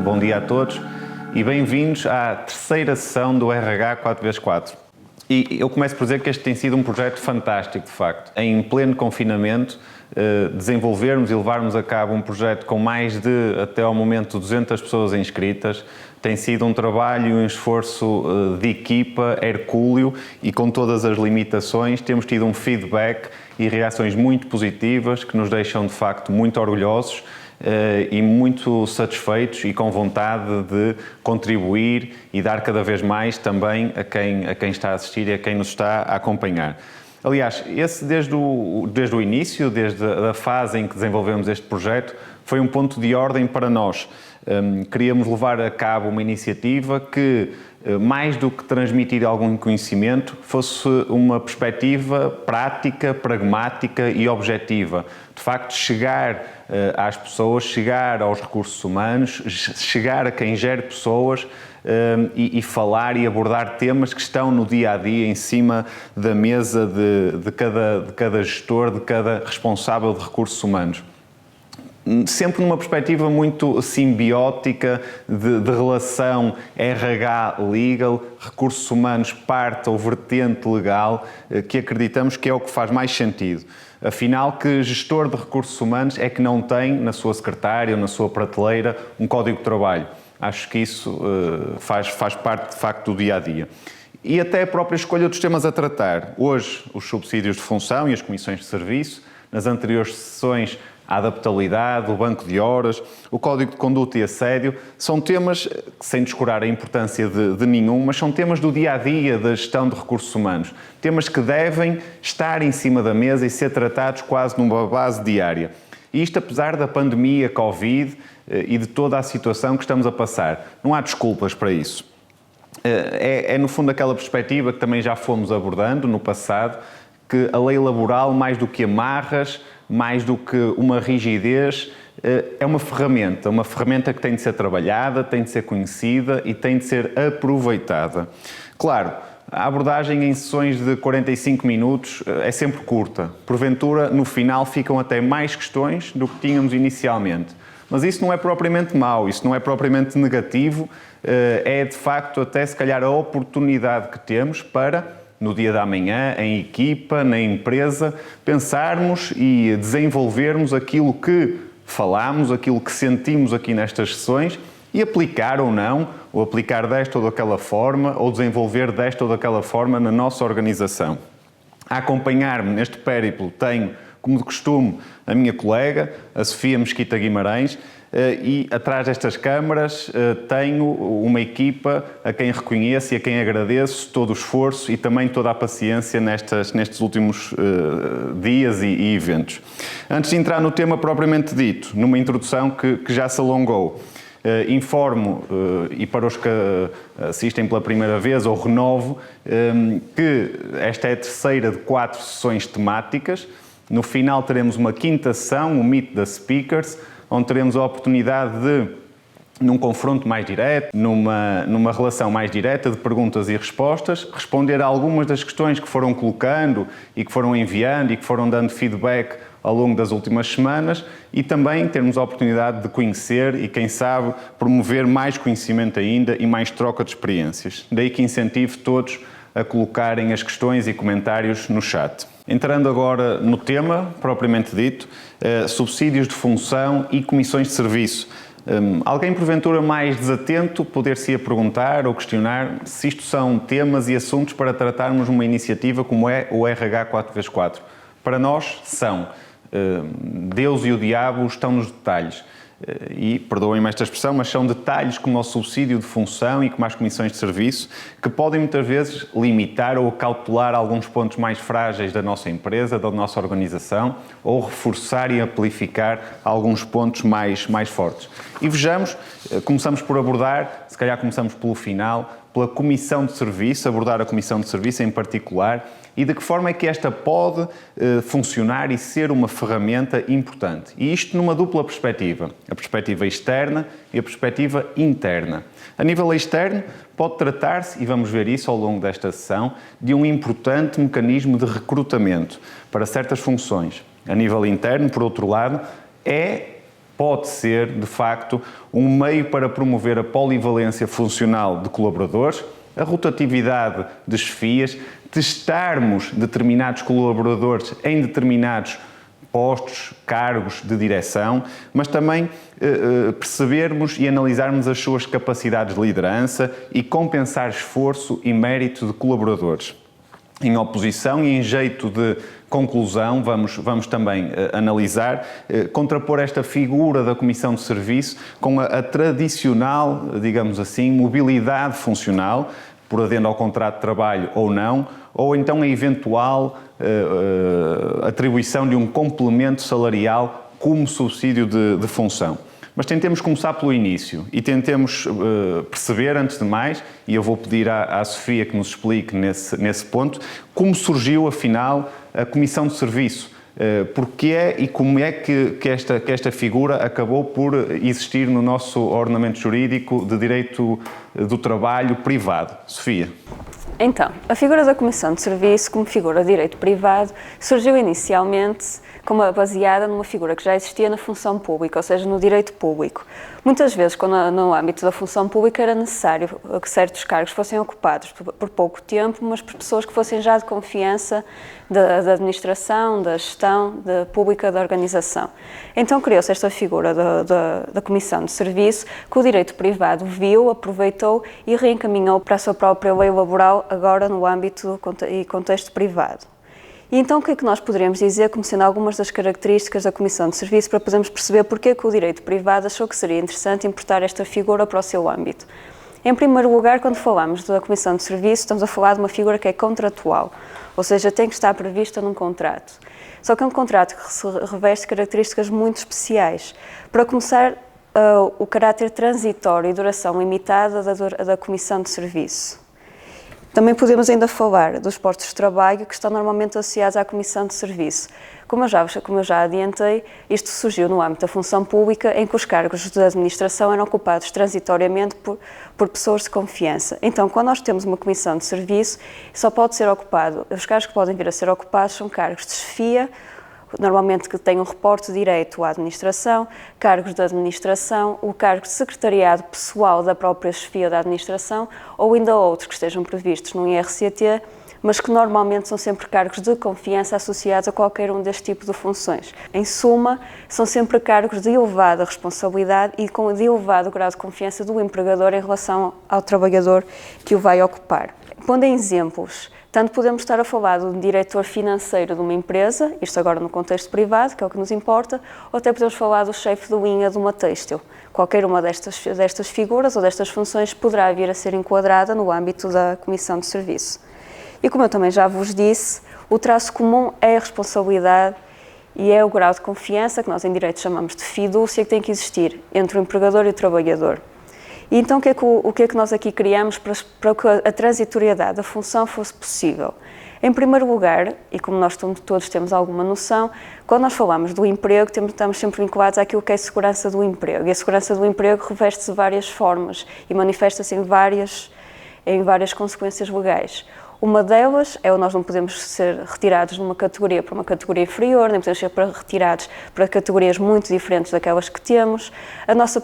bom dia a todos e bem-vindos à terceira sessão do RH 4x4. E eu começo por dizer que este tem sido um projeto fantástico, de facto. Em pleno confinamento, desenvolvermos e levarmos a cabo um projeto com mais de, até ao momento, 200 pessoas inscritas, tem sido um trabalho e um esforço de equipa hercúleo e com todas as limitações. Temos tido um feedback e reações muito positivas que nos deixam, de facto, muito orgulhosos e muito satisfeitos e com vontade de contribuir e dar cada vez mais também a quem está a assistir e a quem nos está a acompanhar. Aliás, esse desde o início, desde a fase em que desenvolvemos este projeto, foi um ponto de ordem para nós. Queríamos levar a cabo uma iniciativa que, mais do que transmitir algum conhecimento, fosse uma perspectiva prática, pragmática e objetiva. De facto, chegar às pessoas, chegar aos recursos humanos, chegar a quem gera pessoas e falar e abordar temas que estão no dia-a-dia em cima da mesa de cada gestor, de cada responsável de recursos humanos. Sempre numa perspectiva muito simbiótica de relação RH-legal, recursos humanos parte ou vertente legal, que acreditamos que é o que faz mais sentido. Afinal, que gestor de recursos humanos é que não tem na sua secretária ou na sua prateleira um código de trabalho? Acho que isso faz parte, de facto, do dia-a-dia. E até a própria escolha dos temas a tratar. Hoje, os subsídios de função e as comissões de serviço. Nas anteriores sessões, a adaptabilidade, o banco de horas, o código de conduta e assédio, são temas, sem descurar a importância de nenhum, mas são temas do dia-a-dia da gestão de recursos humanos. Temas que devem estar em cima da mesa e ser tratados quase numa base diária. E isto apesar da pandemia Covid e de toda a situação que estamos a passar. Não há desculpas para isso. É no fundo aquela perspectiva que também já fomos abordando no passado, que a lei laboral, mais do que amarras, mais do que uma rigidez, é uma ferramenta que tem de ser trabalhada, tem de ser conhecida e tem de ser aproveitada. Claro, a abordagem em sessões de 45 minutos é sempre curta. Porventura, no final, ficam até mais questões do que tínhamos inicialmente. Mas isso não é propriamente mau, isso não é propriamente negativo, é de facto até se calhar a oportunidade que temos para, no dia da manhã, em equipa, na empresa, pensarmos e desenvolvermos aquilo que falamos, aquilo que sentimos aqui nestas sessões e aplicar ou não, ou aplicar desta ou daquela forma, ou desenvolver desta ou daquela forma na nossa organização. A acompanhar-me neste périplo tenho, como de costume, a minha colega, a Sofia Mesquita Guimarães, e atrás destas câmaras tenho uma equipa a quem reconheço e a quem agradeço todo o esforço e também toda a paciência nestes últimos dias e eventos. Antes de entrar no tema propriamente dito, numa introdução que já se alongou, informo, e para os que assistem pela primeira vez, ou renovo, que esta é a terceira de 4 sessões temáticas. No final teremos uma quinta sessão, o Meet the Speakers, onde teremos a oportunidade de, num confronto mais direto, numa relação mais direta de perguntas e respostas, responder a algumas das questões que foram colocando e que foram enviando e que foram dando feedback ao longo das últimas semanas e também termos a oportunidade de conhecer e, quem sabe, promover mais conhecimento ainda e mais troca de experiências. Daí que incentivo todos a colocarem as questões e comentários no chat. Entrando agora no tema, propriamente dito, subsídios de função e comissões de serviço. Alguém, porventura, mais desatento, poder-se-ia perguntar ou questionar se isto são temas e assuntos para tratarmos numa iniciativa como é o RH 4x4. Para nós, são. Deus e o diabo estão nos detalhes. E, perdoem-me esta expressão, mas são detalhes como o subsídio de função e como as comissões de serviço que podem muitas vezes limitar ou acautelar alguns pontos mais frágeis da nossa empresa, da nossa organização, ou reforçar e amplificar alguns pontos mais fortes. E vejamos, começamos por abordar, se calhar começamos pelo final, pela comissão de serviço, abordar a comissão de serviço em particular, e de que forma é que esta pode funcionar e ser uma ferramenta importante. E isto numa dupla perspectiva, a perspectiva externa e a perspectiva interna. A nível externo, pode tratar-se, e vamos ver isso ao longo desta sessão, de um importante mecanismo de recrutamento para certas funções. A nível interno, por outro lado, é pode ser, de facto, um meio para promover a polivalência funcional de colaboradores, a rotatividade de chefias, testarmos determinados colaboradores em determinados postos, cargos de direção, mas também percebermos e analisarmos as suas capacidades de liderança e compensar esforço e mérito de colaboradores. Em oposição e em jeito de conclusão, vamos também analisar, contrapor esta figura da Comissão de Serviço com a tradicional, digamos assim, mobilidade funcional, por adendo ao contrato de trabalho ou não, ou então a eventual atribuição de um complemento salarial como subsídio de função. Mas tentemos começar pelo início e tentemos perceber, antes de mais, e eu vou pedir à Sofia que nos explique nesse ponto, como surgiu, afinal, a Comissão de Serviço. Porquê e como é que esta figura acabou por existir no nosso ordenamento jurídico de direito do trabalho privado. Sofia. Então, a figura da Comissão de Serviço, como figura de direito privado, surgiu inicialmente como baseada numa figura que já existia na função pública, ou seja, no direito público. Muitas vezes, quando no âmbito da função pública era necessário que certos cargos fossem ocupados por pouco tempo, mas por pessoas que fossem já de confiança da administração, da gestão pública da organização. Então criou-se esta figura da Comissão de Serviço, que o direito privado viu, aproveitou e reencaminhou para a sua própria lei laboral, agora no âmbito e contexto privado. E então o que é que nós poderíamos dizer como sendo algumas das características da Comissão de Serviço para podermos perceber porque é que o direito privado achou que seria interessante importar esta figura para o seu âmbito? Em primeiro lugar, quando falamos da Comissão de Serviço, estamos a falar de uma figura que é contratual, ou seja, tem que estar prevista num contrato. Só que é um contrato que se reveste características muito especiais. Para começar, o caráter transitório e duração limitada da Comissão de Serviço. Também podemos ainda falar dos postos de trabalho que estão normalmente associados à Comissão de Serviço. Como eu já adiantei, isto surgiu no âmbito da função pública, em que os cargos de administração eram ocupados transitoriamente por pessoas de confiança. Então, quando nós temos uma Comissão de Serviço, só pode ser ocupado, os cargos que podem vir a ser ocupados são cargos de chefia, normalmente que tenham reporte direito à administração, cargos de administração, o cargo de secretariado pessoal da própria chefia da administração ou ainda outros que estejam previstos no IRCT, mas que normalmente são sempre cargos de confiança associados a qualquer um deste tipo de funções. Em suma, são sempre cargos de elevada responsabilidade e de elevado grau de confiança do empregador em relação ao trabalhador que o vai ocupar. Pondo em exemplos, tanto podemos estar a falar do diretor financeiro de uma empresa, isto agora no contexto privado, que é o que nos importa, ou até podemos falar do chefe de linha de uma têxtil. Qualquer uma destas figuras ou destas funções poderá vir a ser enquadrada no âmbito da Comissão de Serviço. E como eu também já vos disse, o traço comum é a responsabilidade e é o grau de confiança, que nós em direito chamamos de fidúcia, que tem que existir entre o empregador e o trabalhador. E então o que é que nós aqui criamos para que a transitoriedade da função fosse possível? Em primeiro lugar, e como nós todos temos alguma noção, quando nós falamos do emprego, estamos sempre vinculados àquilo que é a segurança do emprego. E a segurança do emprego reveste-se de várias formas e manifesta-se em várias consequências legais. Uma delas é nós não podemos ser retirados de uma categoria para uma categoria inferior, nem podemos ser retirados para categorias muito diferentes daquelas que temos. A nossa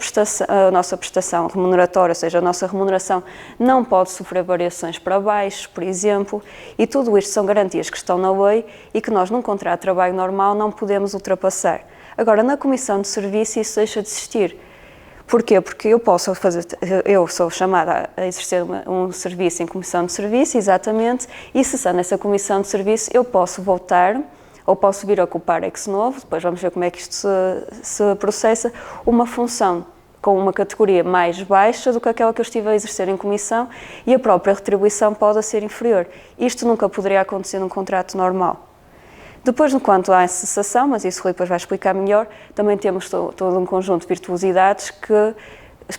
prestação remuneratória, ou seja, a nossa remuneração, não pode sofrer variações para baixo, por exemplo, e tudo isto são garantias que estão na lei e que nós, num contrato de trabalho normal, não podemos ultrapassar. Agora, na Comissão de Serviço, isso deixa de existir. Porquê? Porque eu sou chamada a exercer um serviço em comissão de serviço, exatamente, e cessando essa comissão de serviço, eu posso voltar, ou posso vir a ocupar ex novo, depois vamos ver como é que isto se processa, uma função com uma categoria mais baixa do que aquela que eu estive a exercer em comissão e a própria retribuição pode ser inferior. Isto nunca poderia acontecer num contrato normal. Depois, quanto à cessação, mas isso o Rui depois vai explicar melhor, também temos todo um conjunto de virtuosidades que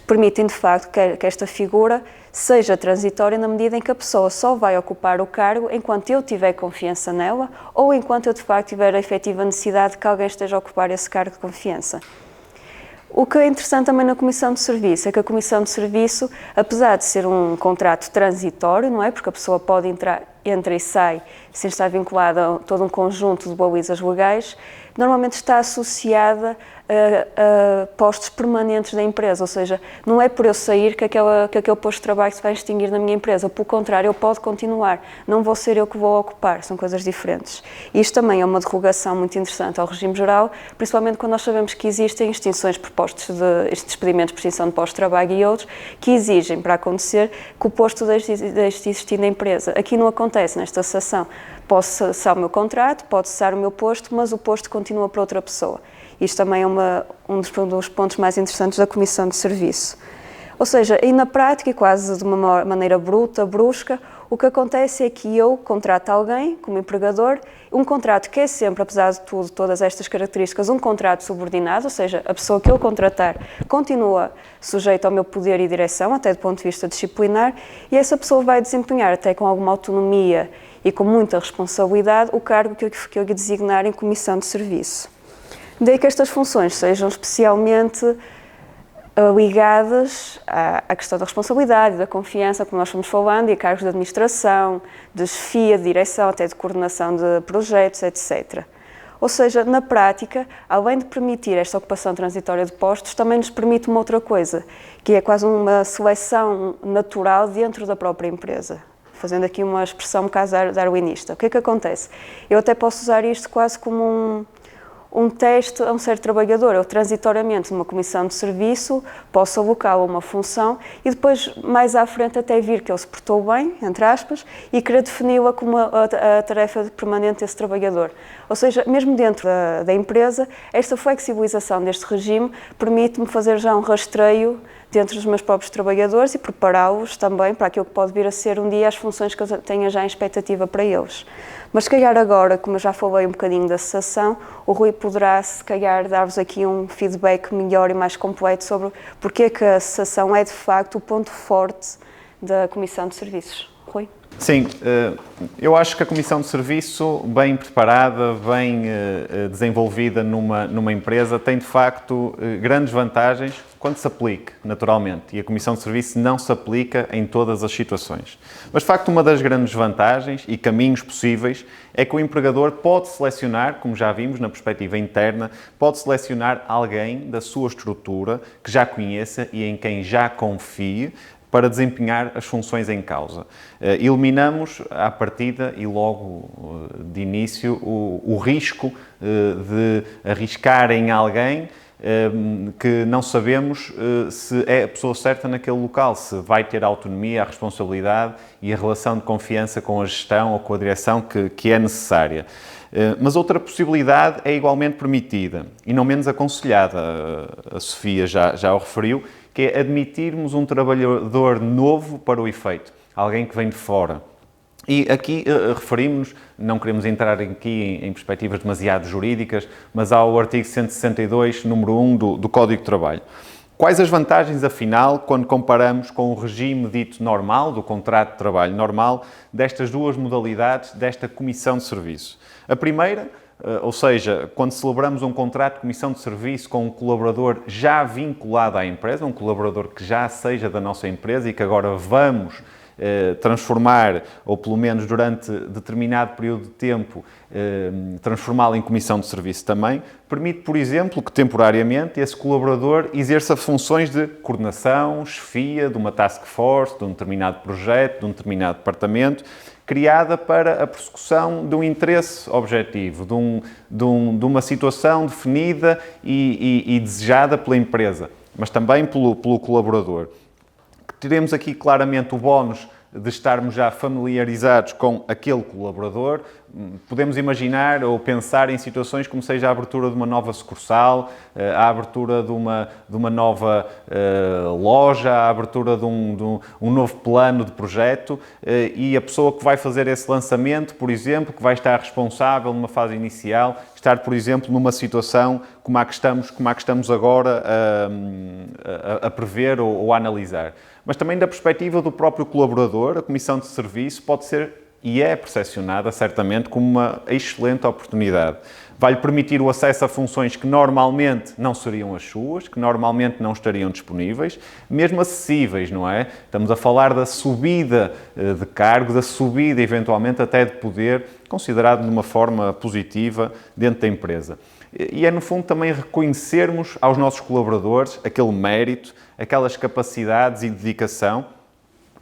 permitem, de facto, que esta figura seja transitória na medida em que a pessoa só vai ocupar o cargo enquanto eu tiver confiança nela ou enquanto eu, de facto, tiver a efetiva necessidade de que alguém esteja a ocupar esse cargo de confiança. O que é interessante também na Comissão de Serviço é que a Comissão de Serviço, apesar de ser um contrato transitório, não é? Porque a pessoa pode entrar entra e sai, sem estar vinculada a todo um conjunto de balizas legais, normalmente está associada a postos permanentes da empresa, ou seja, não é por eu sair que aquele posto de trabalho se vai extinguir na minha empresa, pelo contrário, ele pode continuar, não vou ser eu que vou ocupar, são coisas diferentes. E isto também é uma derrogação muito interessante ao regime geral, principalmente quando nós sabemos que existem extinções por postos estes despedimentos por extinção de postos de trabalho e outros, que exigem, para acontecer, que o posto deixe de existir na empresa. Aqui não acontece nesta exceção. Posso cessar o meu contrato, pode cessar o meu posto, mas o posto continua para outra pessoa. Isto também é um dos pontos mais interessantes da Comissão de Serviço. Ou seja, e na prática, e quase de uma maneira bruta, brusca, o que acontece é que eu contrato alguém como empregador, um contrato que é sempre, apesar de tudo, todas estas características, um contrato subordinado, ou seja, a pessoa que eu contratar continua sujeita ao meu poder e direção, até do ponto de vista disciplinar, e essa pessoa vai desempenhar, até com alguma autonomia e com muita responsabilidade, o cargo que eu lhe designar em Comissão de Serviço. Daí que estas funções sejam especialmente ligadas à questão da responsabilidade, da confiança, como nós fomos falando, e a cargos de administração, de chefia, de direção, até de coordenação de projetos, etc. Ou seja, na prática, além de permitir esta ocupação transitória de postos, também nos permite uma outra coisa, que é quase uma seleção natural dentro da própria empresa. Fazendo aqui uma expressão um bocado darwinista. O que é que acontece? Eu até posso usar isto quase como um teste a um certo trabalhador. Eu, transitoriamente, numa comissão de serviço, posso alocá-lo a uma função e depois, mais à frente, até vir que ele se portou bem, entre aspas, e querer defini-la como a tarefa permanente desse trabalhador. Ou seja, mesmo dentro da empresa, esta flexibilização deste regime permite-me fazer já um rastreio dentro dos meus próprios trabalhadores e prepará-los também para aquilo que pode vir a ser um dia as funções que eu tenha já em expectativa para eles. Mas se calhar agora, como eu já falei um bocadinho da cessação, o Rui poderá se calhar dar-vos aqui um feedback melhor e mais completo sobre porque é que a cessação é de facto o ponto forte da Comissão de Serviços. Rui? Sim, eu acho que a Comissão de Serviço, bem preparada, bem desenvolvida numa empresa, tem de facto grandes vantagens quando se aplique, naturalmente. E a Comissão de Serviço não se aplica em todas as situações. Mas, de facto, uma das grandes vantagens e caminhos possíveis é que o empregador pode selecionar, como já vimos na perspectiva interna, pode selecionar alguém da sua estrutura que já conheça e em quem já confie, para desempenhar as funções em causa. Eliminamos à partida e logo de início o risco de arriscar em alguém que não sabemos se é a pessoa certa naquele local, se vai ter a autonomia, a responsabilidade e a relação de confiança com a gestão ou com a direção que é necessária. Mas outra possibilidade é igualmente permitida e não menos aconselhada, a Sofia já o referiu, que é admitirmos um trabalhador novo para o efeito, alguém que vem de fora. E aqui referimos-nos, não queremos entrar aqui em perspectivas demasiado jurídicas, mas ao artigo 162, número 1 do Código de Trabalho. Quais as vantagens, afinal, quando comparamos com o regime dito normal, do contrato de trabalho normal, destas duas modalidades, desta comissão de serviço? A primeira, ou seja, quando celebramos um contrato de comissão de serviço com um colaborador já vinculado à empresa, um colaborador que já seja da nossa empresa e que agora vamos transformar, ou pelo menos durante determinado período de tempo, transformá-lo em comissão de serviço também, permite, por exemplo, que temporariamente esse colaborador exerça funções de coordenação, chefia de uma task force, de um determinado projeto, de um determinado departamento, criada para a persecução de um interesse objetivo, de uma situação definida e desejada pela empresa, mas também pelo colaborador. Teremos aqui claramente o bónus de estarmos já familiarizados com aquele colaborador. Podemos imaginar ou pensar em situações como seja a abertura de uma nova sucursal, a abertura de uma nova loja, a abertura de um novo plano de projeto e a pessoa que vai fazer esse lançamento, por exemplo, que vai estar responsável numa fase inicial, estar, por exemplo, numa situação como a que estamos agora a prever ou a analisar. Mas também da perspectiva do próprio colaborador, a comissão de serviço pode ser e é percepcionada certamente como uma excelente oportunidade. Vai-lhe permitir o acesso a funções que normalmente não seriam as suas, que normalmente não estariam disponíveis, mesmo acessíveis, não é? Estamos a falar da subida de cargo, da subida eventualmente até de poder, considerado de uma forma positiva dentro da empresa. E é, no fundo, também reconhecermos aos nossos colaboradores aquele mérito, aquelas capacidades e dedicação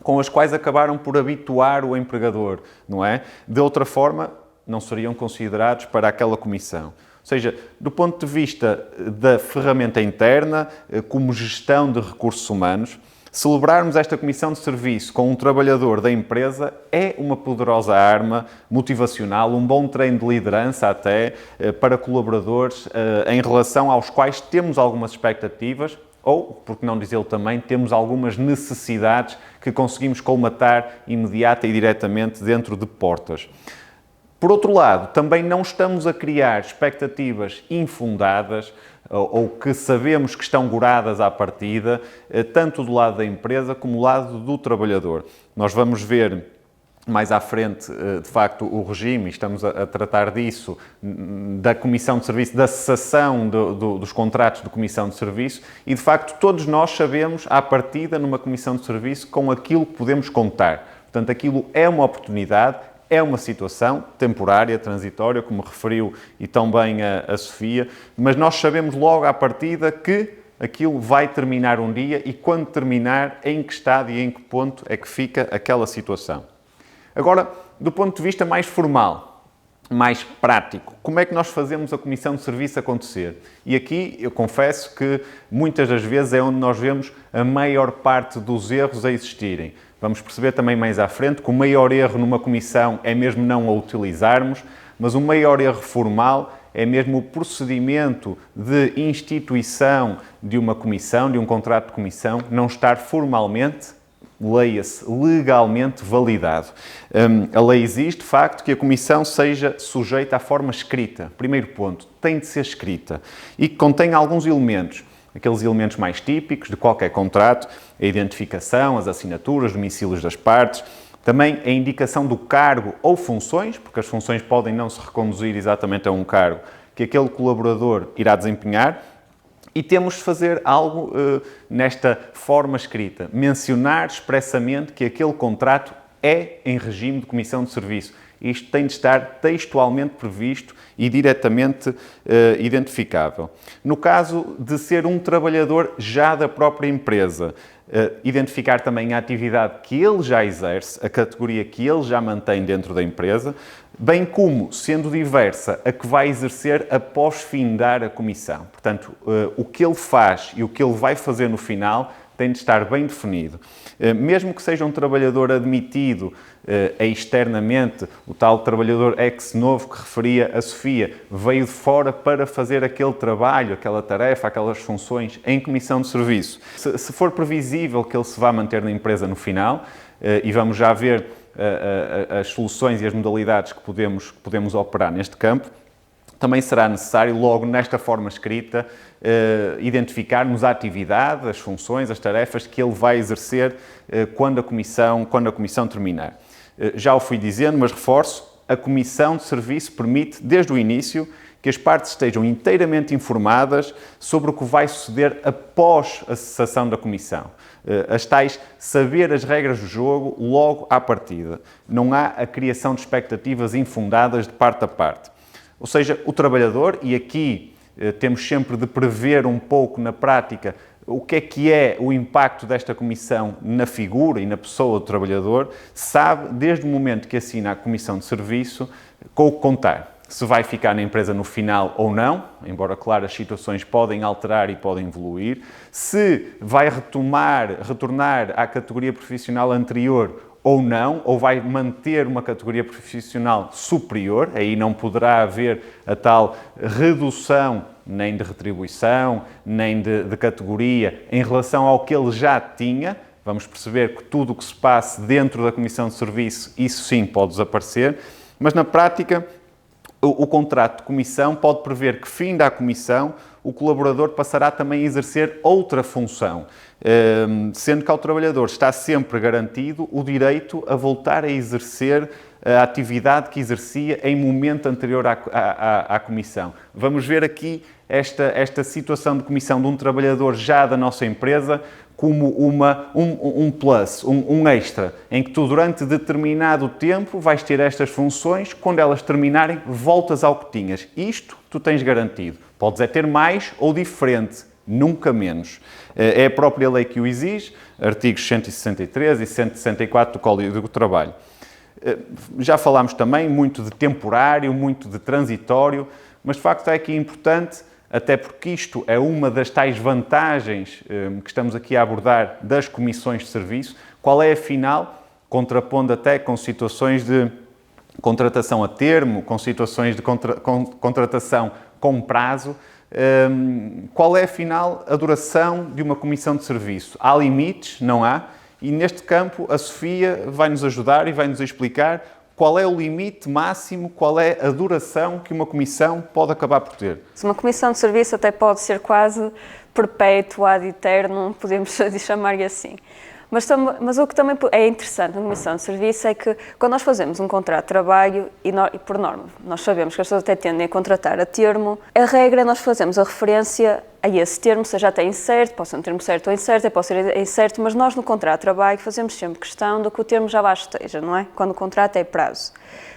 com as quais acabaram por habituar o empregador, não é? De outra forma, não seriam considerados para aquela comissão. Ou seja, do ponto de vista da ferramenta interna, como gestão de recursos humanos, celebrarmos esta comissão de serviço com um trabalhador da empresa é uma poderosa arma motivacional, um bom treino de liderança até para colaboradores em relação aos quais temos algumas expectativas ou, por que não dizê-lo também, temos algumas necessidades que conseguimos colmatar imediata e diretamente dentro de portas. Por outro lado, também não estamos a criar expectativas infundadas ou que sabemos que estão goradas à partida, tanto do lado da empresa como do lado do trabalhador. Nós vamos ver mais à frente, de facto, o regime, e estamos a tratar disso, da comissão de serviço, da cessação dos contratos de comissão de serviço, e de facto todos nós sabemos, à partida, numa comissão de serviço, com aquilo que podemos contar. Portanto, aquilo é uma oportunidade, é uma situação temporária, transitória, como referiu e tão bem a Sofia, mas nós sabemos logo à partida que aquilo vai terminar um dia e quando terminar, em que estado e em que ponto é que fica aquela situação. Agora, do ponto de vista mais formal, mais prático, como é que nós fazemos a comissão de serviço acontecer? E aqui eu confesso que muitas das vezes é onde nós vemos a maior parte dos erros a existirem. Vamos perceber também mais à frente que o maior erro numa comissão é mesmo não a utilizarmos, mas o maior erro formal é mesmo o procedimento de instituição de uma comissão, de um contrato de comissão, não estar formalmente, leia-se, legalmente validado. A lei exige, de facto, que a comissão seja sujeita à forma escrita. Primeiro ponto, tem de ser escrita e que contém alguns elementos. Aqueles elementos mais típicos de qualquer contrato, a identificação, as assinaturas, os domicílios das partes, também a indicação do cargo ou funções, porque as funções podem não se reconduzir exatamente a um cargo que aquele colaborador irá desempenhar, e temos de fazer algo nesta forma escrita, mencionar expressamente que aquele contrato é em regime de comissão de serviço. Isto tem de estar textualmente previsto e diretamente identificável. No caso de ser um trabalhador já da própria empresa, identificar também a atividade que ele já exerce, a categoria que ele já mantém dentro da empresa, bem como, sendo diversa, a que vai exercer após findar a comissão. Portanto, o que ele faz e o que ele vai fazer no final tem de estar bem definido. Mesmo que seja um trabalhador admitido externamente, o tal trabalhador ex-novo que referia a Sofia, veio de fora para fazer aquele trabalho, aquela tarefa, aquelas funções em comissão de serviço. Se for previsível que ele se vá manter na empresa no final, e vamos já ver as soluções e as modalidades que podemos operar neste campo, também será necessário, logo nesta forma escrita, identificarmos a atividade, as funções, as tarefas que ele vai exercer quando a comissão terminar. Já o fui dizendo, mas reforço, a comissão de serviço permite, desde o início, que as partes estejam inteiramente informadas sobre o que vai suceder após a cessação da comissão. As tais saber as regras do jogo logo à partida. Não há a criação de expectativas infundadas de parte a parte. Ou seja, o trabalhador, e aqui temos sempre de prever um pouco na prática o que é o impacto desta comissão na figura e na pessoa do trabalhador, sabe desde o momento que assina a comissão de serviço com o que contar. Se vai ficar na empresa no final ou não, embora, claro, as situações podem alterar e podem evoluir, se vai retornar à categoria profissional anterior ou não, ou vai manter uma categoria profissional superior, aí não poderá haver a tal redução nem de retribuição, nem de categoria em relação ao que ele já tinha. Vamos perceber que tudo o que se passe dentro da comissão de serviço, isso sim pode desaparecer, mas na prática O contrato de comissão pode prever que, fim a comissão, o colaborador passará também a exercer outra função, sendo que ao trabalhador está sempre garantido o direito a voltar a exercer a atividade que exercia em momento anterior à comissão. Vamos ver aqui esta situação de comissão de um trabalhador já da nossa empresa como um plus, um extra, em que tu durante determinado tempo vais ter estas funções, quando elas terminarem, voltas ao que tinhas. Isto tu tens garantido. Podes é ter mais ou diferente, nunca menos. É a própria lei que o exige, artigos 163 e 164 do Código do Trabalho. Já falámos também muito de temporário, muito de transitório, mas de facto é aqui importante, até porque isto é uma das tais vantagens que estamos aqui a abordar das comissões de serviço. Qual é, afinal, contrapondo até com situações de contratação a termo, com situações de contratação com prazo, qual é, afinal, a duração de uma comissão de serviço? Há limites? Não há? E neste campo a Sofia vai-nos ajudar e vai-nos explicar qual é o limite máximo, qual é a duração que uma comissão pode acabar por ter. Uma comissão de serviço até pode ser quase perpétua, ad eternum, podemos chamar-lhe assim. Mas o que também é interessante na comissão de serviço é que quando nós fazemos um contrato de trabalho, e por norma, nós sabemos que as pessoas até tendem a contratar a termo, a regra é nós fazemos a referência a esse termo, seja até incerto, pode ser um termo certo ou incerto, pode ser incerto, mas nós no contrato de trabalho fazemos sempre questão de que o termo já lá esteja, não é? Quando o contrato é prazo.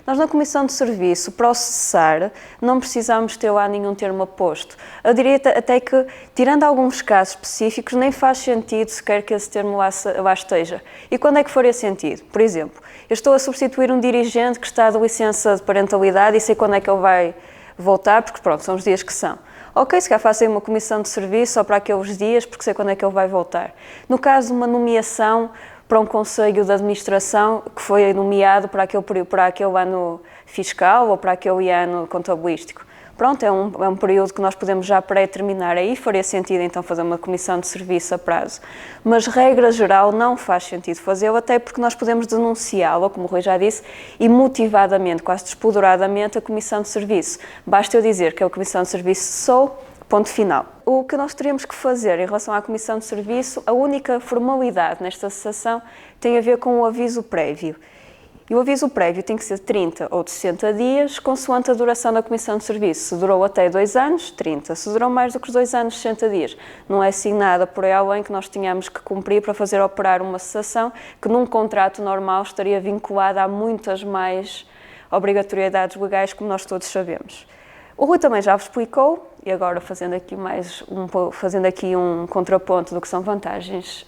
Nós na comissão de serviço, para o cessar, não precisamos ter lá nenhum termo aposto. Eu diria até que, tirando alguns casos específicos, nem faz sentido sequer que esse termo lá esteja. E quando é que faria sentido? Por exemplo, eu estou a substituir um dirigente que está de licença de parentalidade e sei quando é que ele vai voltar, porque pronto, são os dias que são. Ok, se calhar faço aí uma comissão de serviço só para aqueles dias, porque sei quando é que ele vai voltar. No caso de uma nomeação para um conselho de administração que foi nomeado para aquele ano fiscal ou para aquele ano contabilístico. Pronto, é um período que nós podemos já pré-terminar. Aí faria sentido então fazer uma comissão de serviço a prazo. Mas, regra geral, não faz sentido fazê-lo, até porque nós podemos denunciá-lo, como o Rui já disse, e motivadamente, quase despoderadamente, a comissão de serviço. Basta eu dizer que a comissão de serviço sou, ponto final. O que nós teríamos que fazer em relação à comissão de serviço, a única formalidade nesta cessação tem a ver com o aviso prévio. E o aviso prévio tem que ser 30 ou 60 dias, consoante a duração da comissão de serviço. Se durou até 2 anos, 30. Se durou mais do que os 2 anos, 60 dias. Não é assim nada por aí além que nós tínhamos que cumprir para fazer operar uma cessação que num contrato normal estaria vinculada a muitas mais obrigatoriedades legais, como nós todos sabemos. O Rui também já vos explicou, e agora fazendo aqui um contraponto do que são vantagens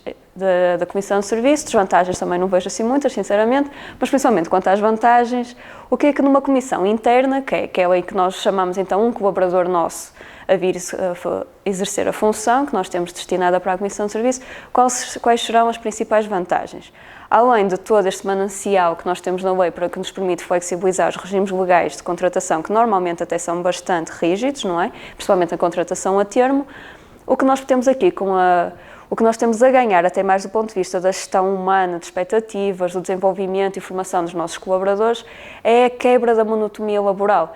da comissão de serviço, desvantagens também não vejo assim muitas, sinceramente, mas principalmente quanto às vantagens, o que é que numa comissão interna, que é aquela em que nós chamamos então um colaborador nosso a vir exercer a função que nós temos destinada para a comissão de serviço, quais serão as principais vantagens? Além de todo este manancial que nós temos na lei para que nos permite flexibilizar os regimes legais de contratação, que normalmente até são bastante rígidos, não é? Principalmente a contratação a termo, o que nós temos aqui o que nós temos a ganhar, até mais do ponto de vista da gestão humana, de expectativas, do desenvolvimento e formação dos nossos colaboradores, é a quebra da monotonia laboral.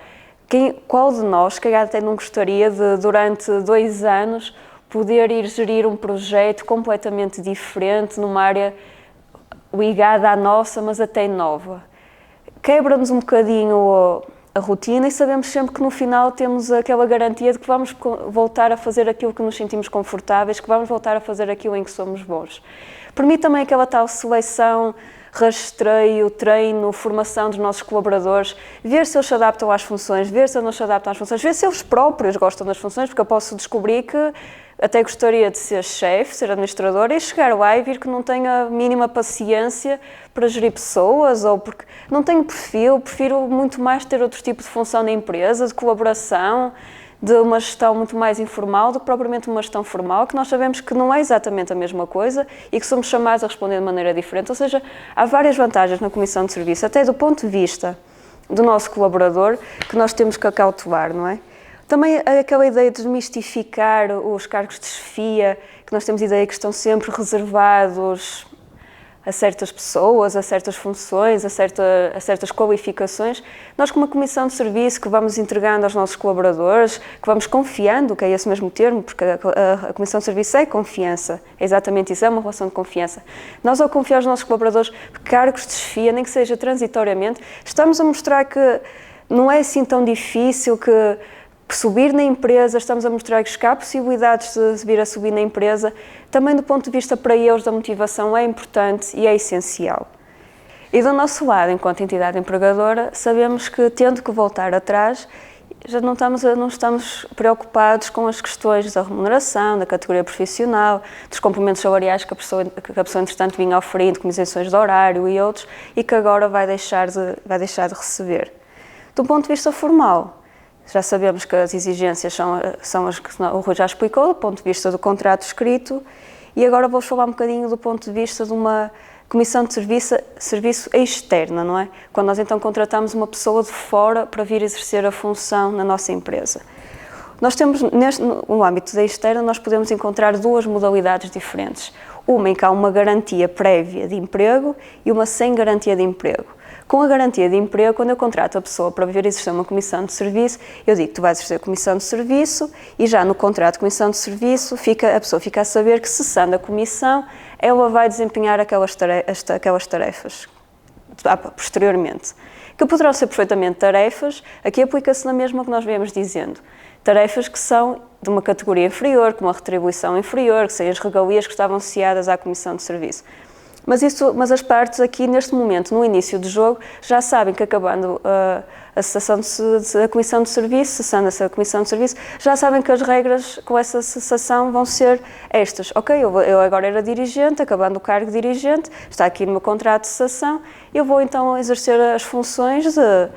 Qual de nós, que até não gostaria de, durante 2 anos, poder ir gerir um projeto completamente diferente, numa área ligada à nossa, mas até nova? Quebra-nos um bocadinho a rotina e sabemos sempre que no final temos aquela garantia de que vamos voltar a fazer aquilo que nos sentimos confortáveis, que vamos voltar a fazer aquilo em que somos bons. Permite também aquela tal seleção, rastreio, treino, formação dos nossos colaboradores, ver se eles se adaptam às funções, ver se eles não se adaptam às funções, ver se eles próprios gostam das funções, porque eu posso descobrir que até gostaria de ser chefe, ser administradora e chegar lá e vir que não tenho a mínima paciência para gerir pessoas ou porque não tenho perfil, prefiro muito mais ter outro tipo de função na empresa, de colaboração, de uma gestão muito mais informal do que propriamente uma gestão formal, que nós sabemos que não é exatamente a mesma coisa e que somos chamados a responder de maneira diferente. Ou seja, há várias vantagens na comissão de serviço, até do ponto de vista do nosso colaborador, que nós temos que acautelar, não é? Também aquela ideia de desmistificar os cargos de chefia, que nós temos a ideia que estão sempre reservados a certas pessoas, a certas funções, a certas qualificações, nós com uma comissão de serviço que vamos entregando aos nossos colaboradores, que vamos confiando, que é esse mesmo termo, porque a comissão de serviço é confiança, é exatamente isso, é uma relação de confiança. Nós ao confiar aos nossos colaboradores cargos de chefia, nem que seja transitoriamente, estamos a mostrar que não é assim tão difícil, que subir na empresa, estamos a mostrar que há possibilidades de vir a subir na empresa. Também do ponto de vista para eles da motivação é importante e é essencial. E do nosso lado, enquanto entidade empregadora, sabemos que tendo que voltar atrás, já não estamos preocupados com as questões da remuneração, da categoria profissional, dos complementos salariais que a pessoa entretanto vinha oferindo, como isenções de horário e outros, e que agora vai deixar de receber. Do ponto de vista formal, já sabemos que as exigências são as que o Rui já explicou, do ponto de vista do contrato escrito, e agora vou falar um bocadinho do ponto de vista de uma comissão de serviço externa, não é? Quando nós então contratamos uma pessoa de fora para vir exercer a função na nossa empresa. Nós temos, no âmbito da externa, nós podemos encontrar duas modalidades diferentes. Uma em que há uma garantia prévia de emprego e uma sem garantia de emprego. Com a garantia de emprego, quando eu contrato a pessoa para vir exercer uma comissão de serviço, eu digo que tu vais exercer a comissão de serviço e já no contrato de comissão de serviço a pessoa fica a saber que, cessando a comissão, ela vai desempenhar aquelas tarefas posteriormente. Que poderão ser perfeitamente tarefas, aqui aplica-se na mesma que nós viemos dizendo, tarefas que são de uma categoria inferior, com uma retribuição inferior, que são as regalias que estavam associadas à comissão de serviço. Mas as partes aqui, neste momento, no início do jogo, já sabem que acabando a cessação da comissão de serviço, cessando essa comissão de serviço, já sabem que as regras com essa cessação vão ser estas. Ok, eu agora era dirigente, acabando o cargo de dirigente, está aqui no meu contrato de cessação, eu vou então exercer as funções de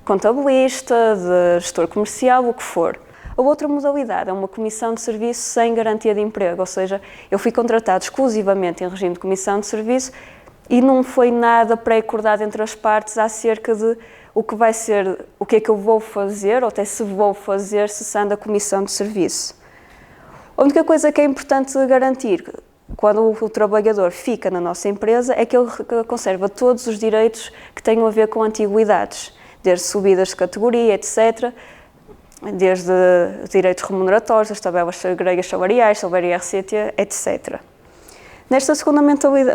contabilista, de gestor comercial, o que for. A outra modalidade é uma comissão de serviço sem garantia de emprego, ou seja, eu fui contratado exclusivamente em regime de comissão de serviço e não foi nada pré-acordado entre as partes acerca de o que é que eu vou fazer, ou até se vou fazer, cessando a comissão de serviço. A única coisa que é importante garantir quando o trabalhador fica na nossa empresa é que ele conserva todos os direitos que tenham a ver com antiguidades, desde subidas de categoria, etc., desde direitos remuneratórios, as tabelas gregas salariais, sobre IRCT, etc. Nesta segunda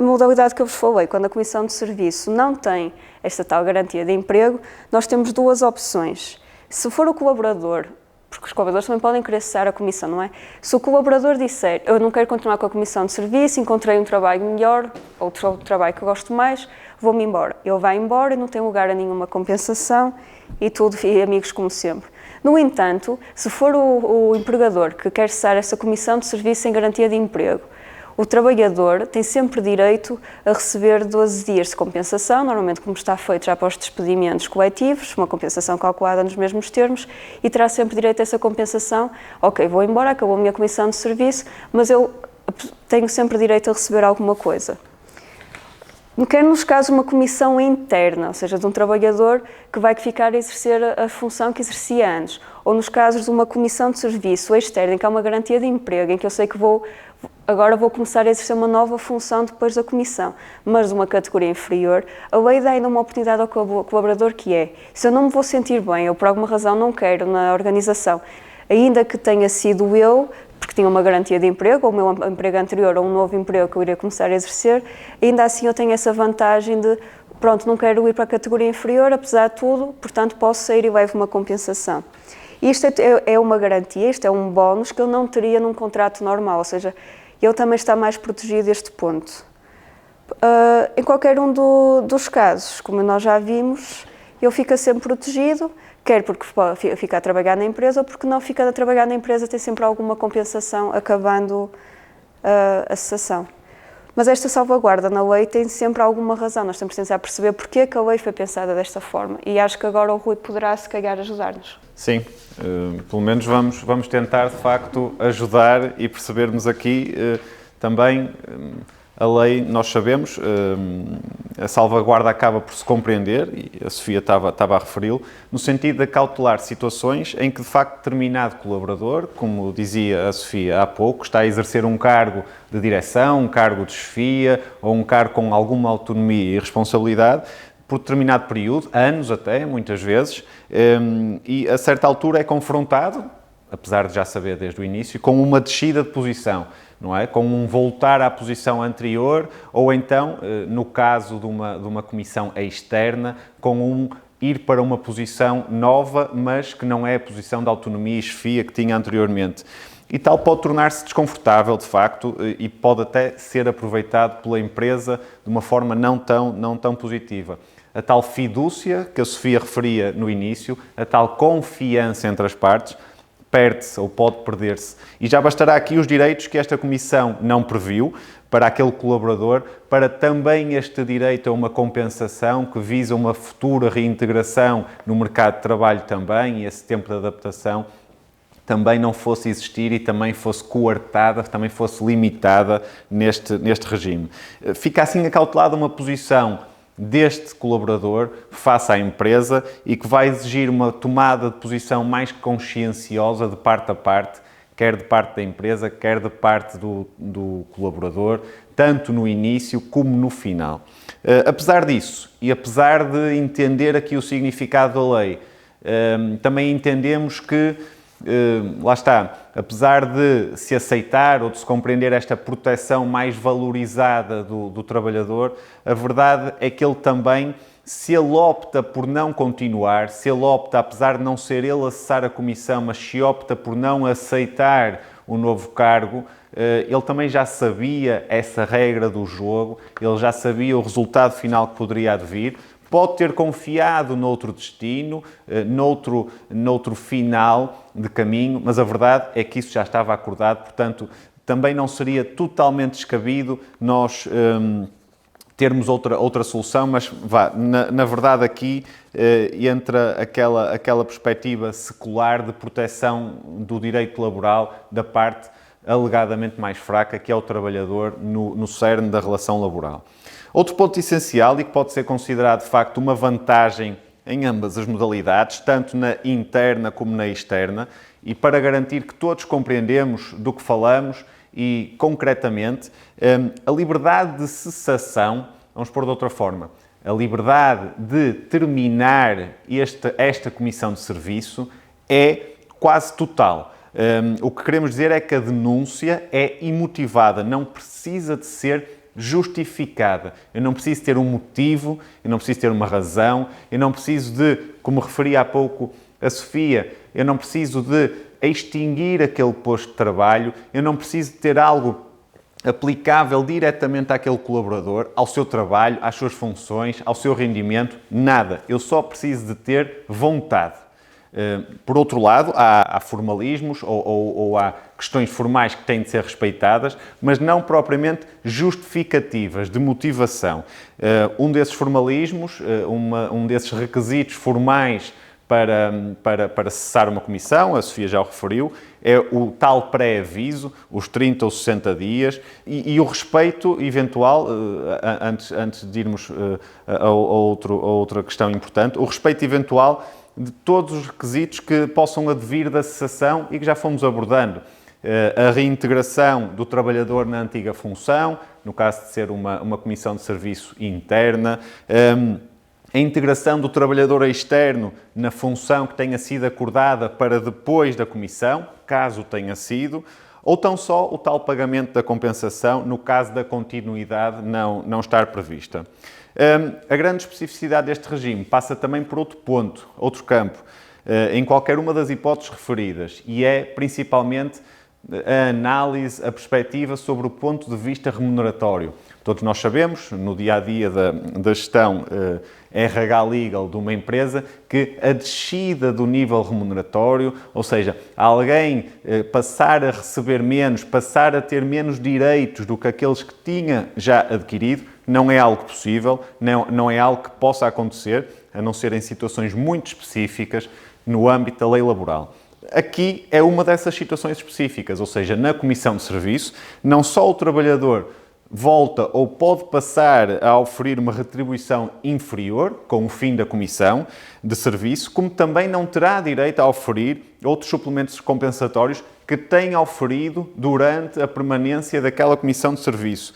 modalidade que eu vos falei, quando a comissão de serviço não tem esta tal garantia de emprego, nós temos duas opções. Se for o colaborador, porque os colaboradores também podem querer cessar a comissão, não é? Se o colaborador disser, eu não quero continuar com a comissão de serviço, encontrei um trabalho melhor, outro trabalho que eu gosto mais, vou-me embora. Ele vai embora e não tem lugar a nenhuma compensação e tudo, e amigos como sempre. No entanto, se for o empregador que quer cessar essa comissão de serviço sem garantia de emprego, o trabalhador tem sempre direito a receber 12 dias de compensação, normalmente como está feito já para os despedimentos coletivos, uma compensação calculada nos mesmos termos, e terá sempre direito a essa compensação. Ok, vou embora, acabou a minha comissão de serviço, mas eu tenho sempre direito a receber alguma coisa. Quer nos casos uma comissão interna, ou seja, de um trabalhador que vai ficar a exercer a função que exercia antes, ou nos casos de uma comissão de serviço externa, em que há uma garantia de emprego, em que eu sei que agora vou começar a exercer uma nova função depois da comissão, mas de uma categoria inferior, a lei dá ainda uma oportunidade ao colaborador que é, se eu não me vou sentir bem, ou por alguma razão não quero na organização, ainda que tenha sido eu, porque tinha uma garantia de emprego, ou o meu emprego anterior, ou um novo emprego que eu iria começar a exercer, ainda assim eu tenho essa vantagem de, pronto, não quero ir para a categoria inferior, apesar de tudo, portanto posso sair e levo uma compensação. Isto é uma garantia, isto é um bónus que eu não teria num contrato normal, ou seja, ele também está mais protegido deste ponto. Em qualquer um dos casos, como nós já vimos, ele fica sempre protegido, quer porque fica a trabalhar na empresa ou porque não fica a trabalhar na empresa, tem sempre alguma compensação acabando a cessação. Mas esta salvaguarda na lei tem sempre alguma razão, nós temos que tentar perceber porque é que a lei foi pensada desta forma e acho que agora o Rui poderá, se calhar, ajudar-nos. Sim, pelo menos vamos tentar, de facto, ajudar e percebermos aqui também a lei, nós sabemos, a salvaguarda acaba por se compreender, e a Sofia estava a referi-lo, no sentido de acautelar situações em que, de facto, determinado colaborador, como dizia a Sofia há pouco, está a exercer um cargo de direção, um cargo de chefia ou um cargo com alguma autonomia e responsabilidade, por determinado período, anos até, muitas vezes, e a certa altura é confrontado, apesar de já saber desde o início, com uma descida de posição, não é? Com um voltar à posição anterior, ou então, no caso de uma comissão externa, com um ir para uma posição nova, mas que não é a posição de autonomia e chefia que tinha anteriormente. E tal pode tornar-se desconfortável, de facto, e pode até ser aproveitado pela empresa de uma forma não tão positiva. A tal fidúcia que a Sofia referia no início, a tal confiança entre as partes, perde-se ou pode perder-se. E já bastará aqui os direitos que esta Comissão não previu para aquele colaborador, para também este direito a uma compensação que visa uma futura reintegração no mercado de trabalho também, e esse tempo de adaptação também não fosse existir e também fosse coartada, também fosse limitada neste regime. Fica assim acautelada uma posição deste colaborador face à empresa e que vai exigir uma tomada de posição mais conscienciosa de parte a parte, quer de parte da empresa, quer de parte do colaborador, tanto no início como no final. Apesar disso, e apesar de entender aqui o significado da lei, também entendemos que lá está, apesar de se aceitar ou de se compreender esta proteção mais valorizada do trabalhador, a verdade é que ele também, se ele opta por não continuar, se ele opta, apesar de não ser ele a cessar a comissão, mas se opta por não aceitar o novo cargo, ele também já sabia essa regra do jogo, ele já sabia o resultado final que poderia advir, pode ter confiado noutro destino, noutro final de caminho, mas a verdade é que isso já estava acordado, portanto, também não seria totalmente descabido nós termos outra solução, mas na verdade aqui entra aquela perspectiva secular de proteção do direito laboral da parte alegadamente mais fraca, que é o trabalhador no cerne da relação laboral. Outro ponto essencial e que pode ser considerado, de facto, uma vantagem em ambas as modalidades, tanto na interna como na externa, e para garantir que todos compreendemos do que falamos e, concretamente, a liberdade de cessação, vamos pôr de outra forma, a liberdade de terminar esta comissão de serviço é quase total. O que queremos dizer é que a denúncia é imotivada, não precisa de ser justificada. Eu não preciso ter um motivo, eu não preciso ter uma razão, eu não preciso de, como referia há pouco a Sofia, eu não preciso de extinguir aquele posto de trabalho, eu não preciso de ter algo aplicável diretamente àquele colaborador, ao seu trabalho, às suas funções, ao seu rendimento, nada. Eu só preciso de ter vontade. Por outro lado, há formalismos ou há questões formais que têm de ser respeitadas, mas não propriamente justificativas, de motivação. Um desses formalismos, um desses requisitos formais para cessar uma comissão, a Sofia já o referiu, é o tal pré-aviso, os 30 ou 60 dias, e o respeito eventual, antes de irmos a outra questão importante, o respeito eventual de todos os requisitos que possam advir da cessação e que já fomos abordando. A reintegração do trabalhador na antiga função, no caso de ser uma comissão de serviço interna, a integração do trabalhador externo na função que tenha sido acordada para depois da comissão, caso tenha sido, ou tão só o tal pagamento da compensação, no caso da continuidade não estar prevista. A grande especificidade deste regime passa também por outro ponto, outro campo, em qualquer uma das hipóteses referidas, e é principalmente a análise, a perspectiva sobre o ponto de vista remuneratório. Todos nós sabemos, no dia-a-dia da gestão RH legal de uma empresa, que a descida do nível remuneratório, ou seja, alguém passar a receber menos, passar a ter menos direitos do que aqueles que tinha já adquirido, não é algo possível, não é algo que possa acontecer, a não ser em situações muito específicas no âmbito da lei laboral. Aqui é uma dessas situações específicas, ou seja, na comissão de serviço, não só o trabalhador volta ou pode passar a oferir uma retribuição inferior com o fim da comissão de serviço, como também não terá direito a oferir outros suplementos compensatórios que tenha oferido durante a permanência daquela comissão de serviço.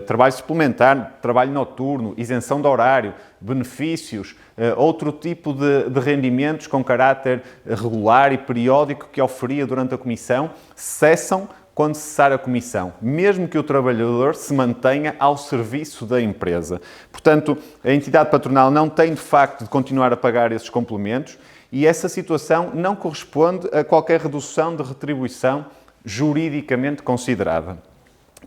Trabalho suplementar, trabalho noturno, isenção de horário, benefícios, outro tipo de rendimentos com caráter regular e periódico que oferia durante a comissão, cessam quando cessar a comissão, mesmo que o trabalhador se mantenha ao serviço da empresa. Portanto, a entidade patronal não tem de facto de continuar a pagar esses complementos e essa situação não corresponde a qualquer redução de retribuição juridicamente considerada.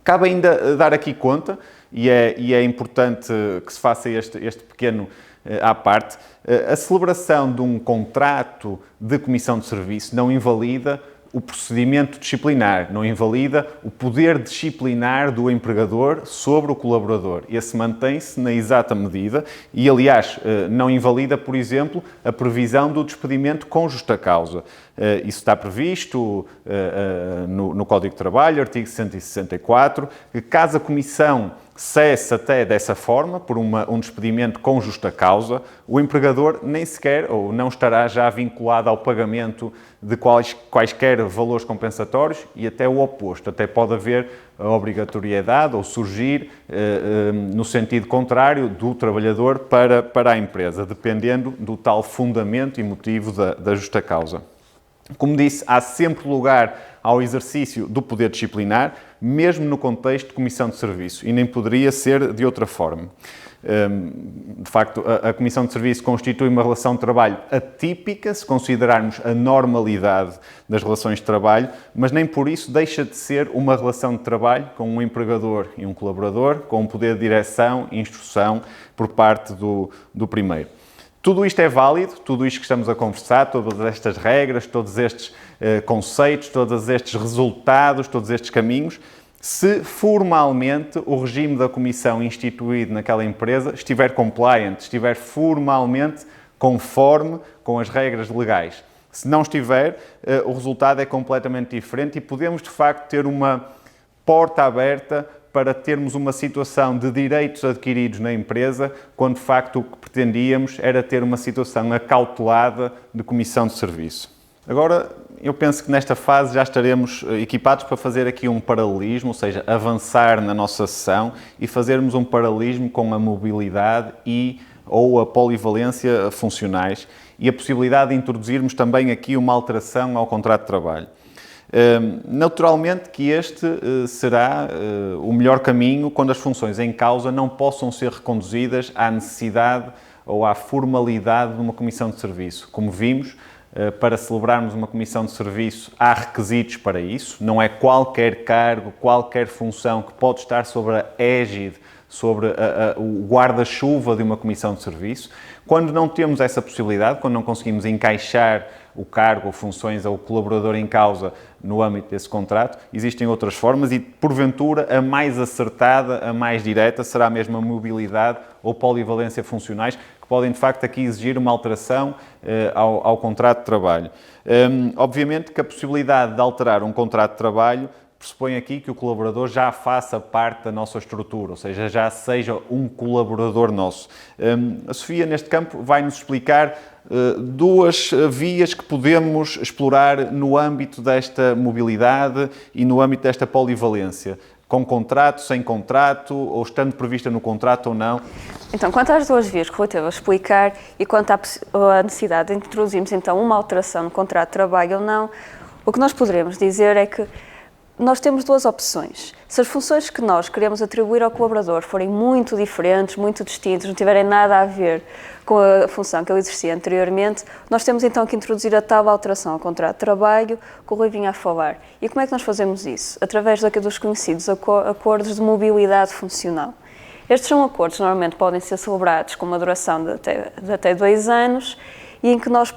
Cabe ainda dar aqui conta, e é importante que se faça este pequeno à parte, a celebração de um contrato de comissão de serviço não invalida o procedimento disciplinar, não invalida o poder disciplinar do empregador sobre o colaborador. Esse mantém-se na exata medida e, aliás, não invalida, por exemplo, a previsão do despedimento com justa causa. Isso está previsto no Código de Trabalho, artigo 164, que caso a comissão cesse até dessa forma, por um despedimento com justa causa, o empregador nem sequer ou não estará já vinculado ao pagamento de quaisquer valores compensatórios e até o oposto. Até pode haver a obrigatoriedade ou surgir no sentido contrário do trabalhador para a empresa, dependendo do tal fundamento e motivo da justa causa. Como disse, há sempre lugar ao exercício do poder disciplinar, mesmo no contexto de comissão de serviço, e nem poderia ser de outra forma. De facto, a comissão de serviço constitui uma relação de trabalho atípica, se considerarmos a normalidade das relações de trabalho, mas nem por isso deixa de ser uma relação de trabalho com um empregador e um colaborador, com um poder de direção e instrução por parte do primeiro. Tudo isto é válido, tudo isto que estamos a conversar, todas estas regras, todos estes conceitos, todos estes resultados, todos estes caminhos, se formalmente o regime da comissão instituído naquela empresa estiver compliant, estiver formalmente conforme com as regras legais. Se não estiver, o resultado é completamente diferente e podemos, de facto, ter uma porta aberta para termos uma situação de direitos adquiridos na empresa, quando de facto o que pretendíamos era ter uma situação acautelada de comissão de serviço. Agora, eu penso que nesta fase já estaremos equipados para fazer aqui um paralelismo, ou seja, avançar na nossa sessão e fazermos um paralelismo com a mobilidade ou a polivalência funcionais e a possibilidade de introduzirmos também aqui uma alteração ao contrato de trabalho. Naturalmente que este será o melhor caminho quando as funções em causa não possam ser reconduzidas à necessidade ou à formalidade de uma comissão de serviço. Como vimos, para celebrarmos uma comissão de serviço há requisitos para isso, não é qualquer cargo, qualquer função que pode estar sobre a égide, sobre o guarda-chuva de uma comissão de serviço. Quando não temos essa possibilidade, quando não conseguimos encaixar o cargo ou funções ou o colaborador em causa no âmbito desse contrato, existem outras formas e, porventura, a mais acertada, a mais direta, será mesmo a mobilidade ou polivalência funcionais, que podem, de facto, aqui exigir uma alteração ao contrato de trabalho. Obviamente que a possibilidade de alterar um contrato de trabalho pressupõe aqui que o colaborador já faça parte da nossa estrutura, ou seja, já seja um colaborador nosso. A Sofia, neste campo, vai-nos explicar duas vias que podemos explorar no âmbito desta mobilidade e no âmbito desta polivalência. Com contrato, sem contrato, ou estando prevista no contrato ou não? Então, quanto às duas vias que o Rui teve a explicar e quanto à necessidade de introduzirmos então uma alteração no contrato de trabalho ou não, o que nós poderemos dizer é que nós temos duas opções. Se as funções que nós queremos atribuir ao colaborador forem muito diferentes, muito distintas, não tiverem nada a ver com a função que ele exercia anteriormente, nós temos então que introduzir a tal alteração ao contrato de trabalho que o Rui vinha a falar. E como é que nós fazemos isso? Através dos conhecidos acordos de mobilidade funcional. Estes são acordos que normalmente podem ser celebrados com uma duração de até 2 anos e em que nós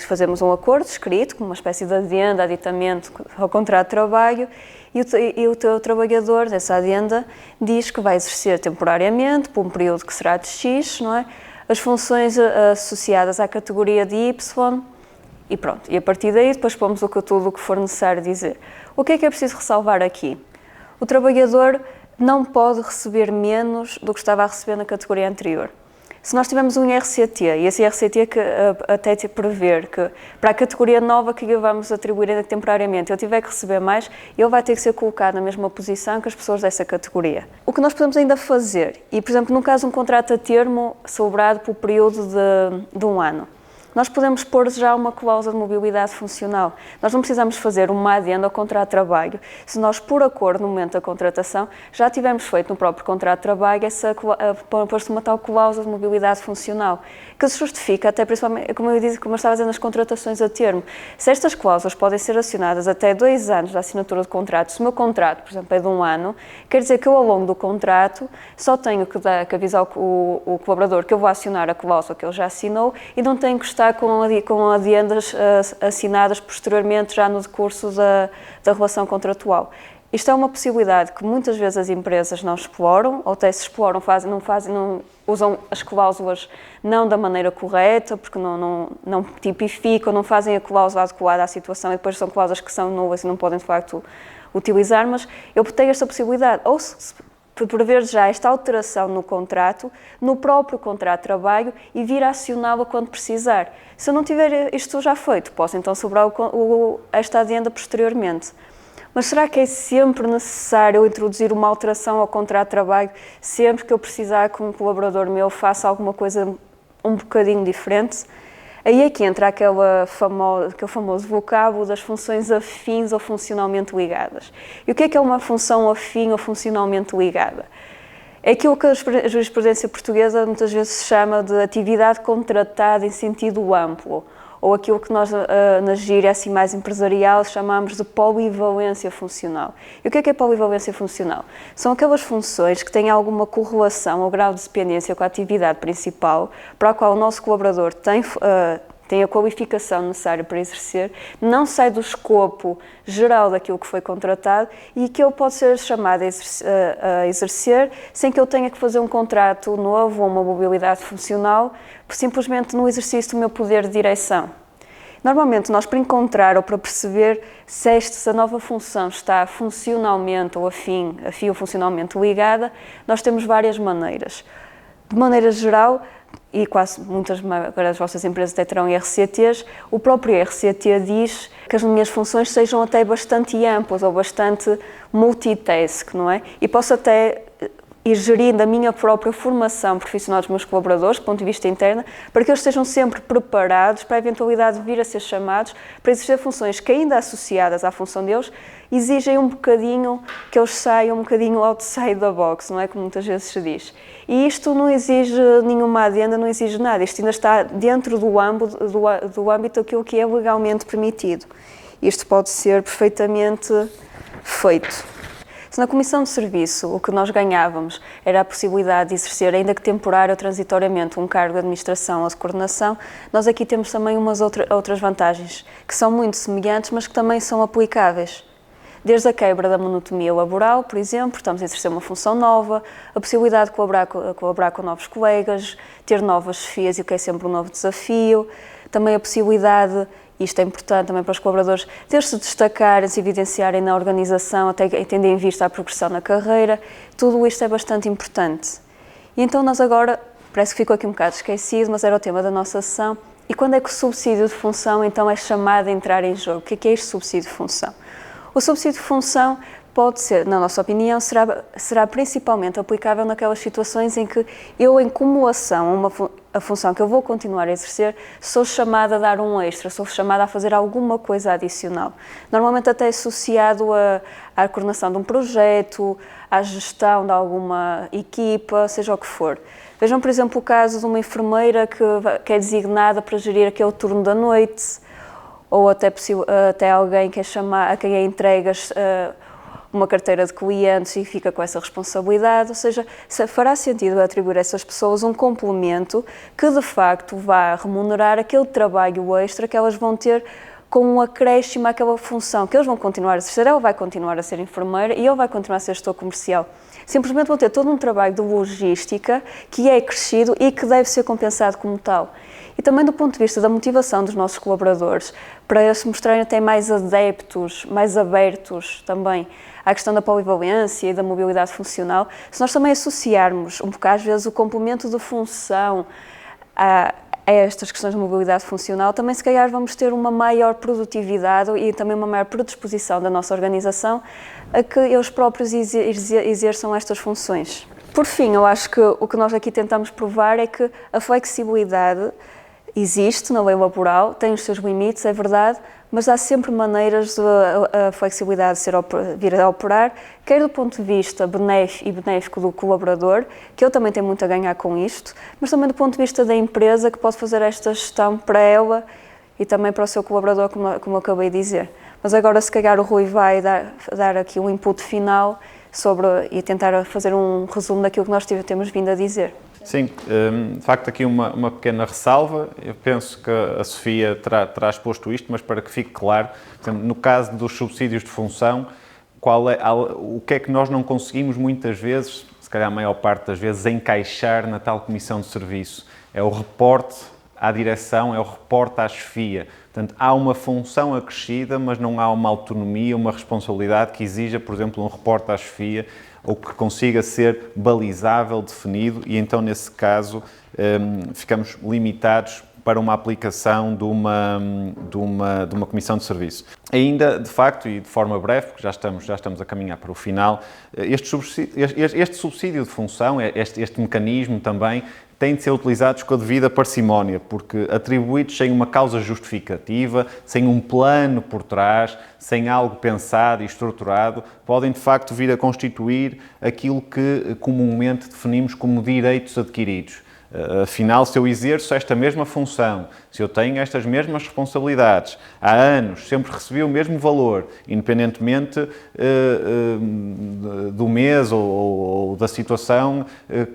fazemos um acordo escrito, com uma espécie de adenda, aditamento ao contrato de trabalho, e o teu trabalhador dessa adenda diz que vai exercer temporariamente, por um período que será de X, não é? As funções associadas à categoria de Y, e pronto. E a partir daí depois pomos tudo o que for necessário dizer. O que é preciso ressalvar aqui? O trabalhador não pode receber menos do que estava a receber na categoria anterior. Se nós tivermos um IRCT, e esse IRCT que até te prever que para a categoria nova que lhe vamos atribuir ainda temporariamente, ele tiver que receber mais, ele vai ter que ser colocado na mesma posição que as pessoas dessa categoria. O que nós podemos ainda fazer, e por exemplo, no caso de um contrato a termo celebrado por período de um ano, nós podemos pôr já uma cláusula de mobilidade funcional. Nós não precisamos fazer uma adenda ao contrato de trabalho. Se nós, por acordo, no momento da contratação, já tivermos feito no próprio contrato de trabalho pôr-se uma tal cláusula de mobilidade funcional, que se justifica até principalmente, como eu estava a dizer, nas contratações a termo. Se estas cláusulas podem ser acionadas até 2 anos da assinatura de contrato, se o meu contrato, por exemplo, é de 1 ano, quer dizer que eu, ao longo do contrato, só tenho que avisar o colaborador que eu vou acionar a cláusula que ele já assinou e não tenho que estar com adendas assinadas posteriormente já no decurso da relação contratual. Isto é uma possibilidade que muitas vezes as empresas não exploram, ou até se exploram, não usam as cláusulas não da maneira correta, porque não tipificam, não fazem a cláusula adequada à situação e depois são cláusulas que são nulas e não podem de facto utilizar, mas eu tenho esta possibilidade, ou prever já esta alteração no contrato, no próprio contrato de trabalho e vir a acioná-la quando precisar. Se eu não tiver isto já feito, posso então sobrar esta adenda posteriormente. Mas será que é sempre necessário introduzir uma alteração ao contrato de trabalho sempre que eu precisar que um colaborador meu faça alguma coisa um bocadinho diferente? Aí é que entra aquele famoso vocábulo das funções afins ou funcionalmente ligadas. E o que é uma função afim ou funcionalmente ligada? É aquilo que a jurisprudência portuguesa muitas vezes chama de atividade contratada em sentido amplo, ou aquilo que nós, na gíria assim mais empresarial, chamamos de polivalência funcional. E o que é polivalência funcional? São aquelas funções que têm alguma correlação ou grau de dependência com a atividade principal, para a qual o nosso colaborador tem a qualificação necessária para exercer, não sai do escopo geral daquilo que foi contratado e que ele pode ser chamado a exercer sem que eu tenha que fazer um contrato novo ou uma mobilidade funcional, simplesmente no exercício do meu poder de direção. Normalmente, nós para encontrar ou para perceber se a nova função está funcionalmente ou afim ou funcionalmente ligada, nós temos várias maneiras. De maneira geral, e quase muitas das vossas empresas até terão IRCTs, o próprio IRCT diz que as minhas funções sejam até bastante amplas ou bastante multitask, não é? E posso até ir gerindo a minha própria formação profissional dos meus colaboradores, do ponto de vista interno, para que eles estejam sempre preparados para a eventualidade de vir a ser chamados para exercer funções que, ainda associadas à função deles, exigem um bocadinho que eles saiam um bocadinho outside the box, não é? Como muitas vezes se diz. E isto não exige nenhuma adenda, não exige nada. Isto ainda está dentro do âmbito daquilo que é legalmente permitido. Isto pode ser perfeitamente feito. Se na comissão de serviço o que nós ganhávamos era a possibilidade de exercer, ainda que temporário ou transitoriamente, um cargo de administração ou de coordenação, nós aqui temos também umas outras vantagens, que são muito semelhantes, mas que também são aplicáveis. Desde a quebra da monotonia laboral, por exemplo, estamos a exercer uma função nova, a possibilidade de colaborar com novos colegas, ter novas chefias, e o que é sempre um novo desafio, também a possibilidade, e isto é importante também para os colaboradores, de se destacarem, se evidenciarem na organização, até tendo em vista a progressão na carreira, tudo isto é bastante importante. E então nós agora, parece que ficou aqui um bocado esquecido, mas era o tema da nossa sessão, e quando é que o subsídio de função então é chamado a entrar em jogo? O que é este subsídio de função? O subsídio de função pode ser, na nossa opinião, será principalmente aplicável naquelas situações em que eu, em cumulação a função que eu vou continuar a exercer, sou chamada a dar um extra, sou chamada a fazer alguma coisa adicional. Normalmente até associado à coordenação de um projeto, à gestão de alguma equipa, seja o que for. Vejam, por exemplo, o caso de uma enfermeira que é designada para gerir aquele turno da noite, ou até alguém que a quem é entregas uma carteira de clientes e fica com essa responsabilidade, ou seja, fará sentido atribuir a essas pessoas um complemento que de facto vá remunerar aquele trabalho extra que elas vão ter com um acréscimo àquela função que eles vão continuar a exercer. Ela vai continuar a ser enfermeira e ele vai continuar a ser gestor comercial. Simplesmente vão ter todo um trabalho de logística que é crescido e que deve ser compensado como tal. E também do ponto de vista da motivação dos nossos colaboradores, para se mostrarem até mais adeptos, mais abertos também à questão da polivalência e da mobilidade funcional, se nós também associarmos um bocado, às vezes, o complemento de função a estas questões de mobilidade funcional, também se calhar vamos ter uma maior produtividade e também uma maior predisposição da nossa organização a que eles próprios exerçam estas funções. Por fim, eu acho que o que nós aqui tentamos provar é que a flexibilidade existe na lei laboral, tem os seus limites, é verdade, mas há sempre maneiras de a flexibilidade vir a operar, quer do ponto de vista benéfico do colaborador, que ele também tem muito a ganhar com isto, mas também do ponto de vista da empresa, que pode fazer esta gestão para ela e também para o seu colaborador, como eu acabei de dizer. Mas agora, se calhar, o Rui vai dar aqui um input final e tentar fazer um resumo daquilo que nós temos vindo a dizer. Sim, de facto aqui uma pequena ressalva. Eu penso que a Sofia terá exposto isto, mas para que fique claro, por exemplo, no caso dos subsídios de função, o que é que nós não conseguimos muitas vezes, se calhar a maior parte das vezes, encaixar na tal comissão de serviço? É o reporte à direção, é o reporte à chefia. Portanto, há uma função acrescida, mas não há uma autonomia, uma responsabilidade que exija, por exemplo, um reporte à chefia ou que consiga ser balizável, definido, e então, nesse caso, ficamos limitados para uma aplicação de uma comissão de serviço. Ainda, de facto, e de forma breve, porque já estamos a caminhar para o final, este subsídio de função, este mecanismo também, tem de ser utilizados com a devida parcimónia, porque atribuídos sem uma causa justificativa, sem um plano por trás, sem algo pensado e estruturado, podem de facto vir a constituir aquilo que comumente definimos como direitos adquiridos. Afinal, se eu exerço esta mesma função, se eu tenho estas mesmas responsabilidades há anos, sempre recebi o mesmo valor, independentemente do mês ou da situação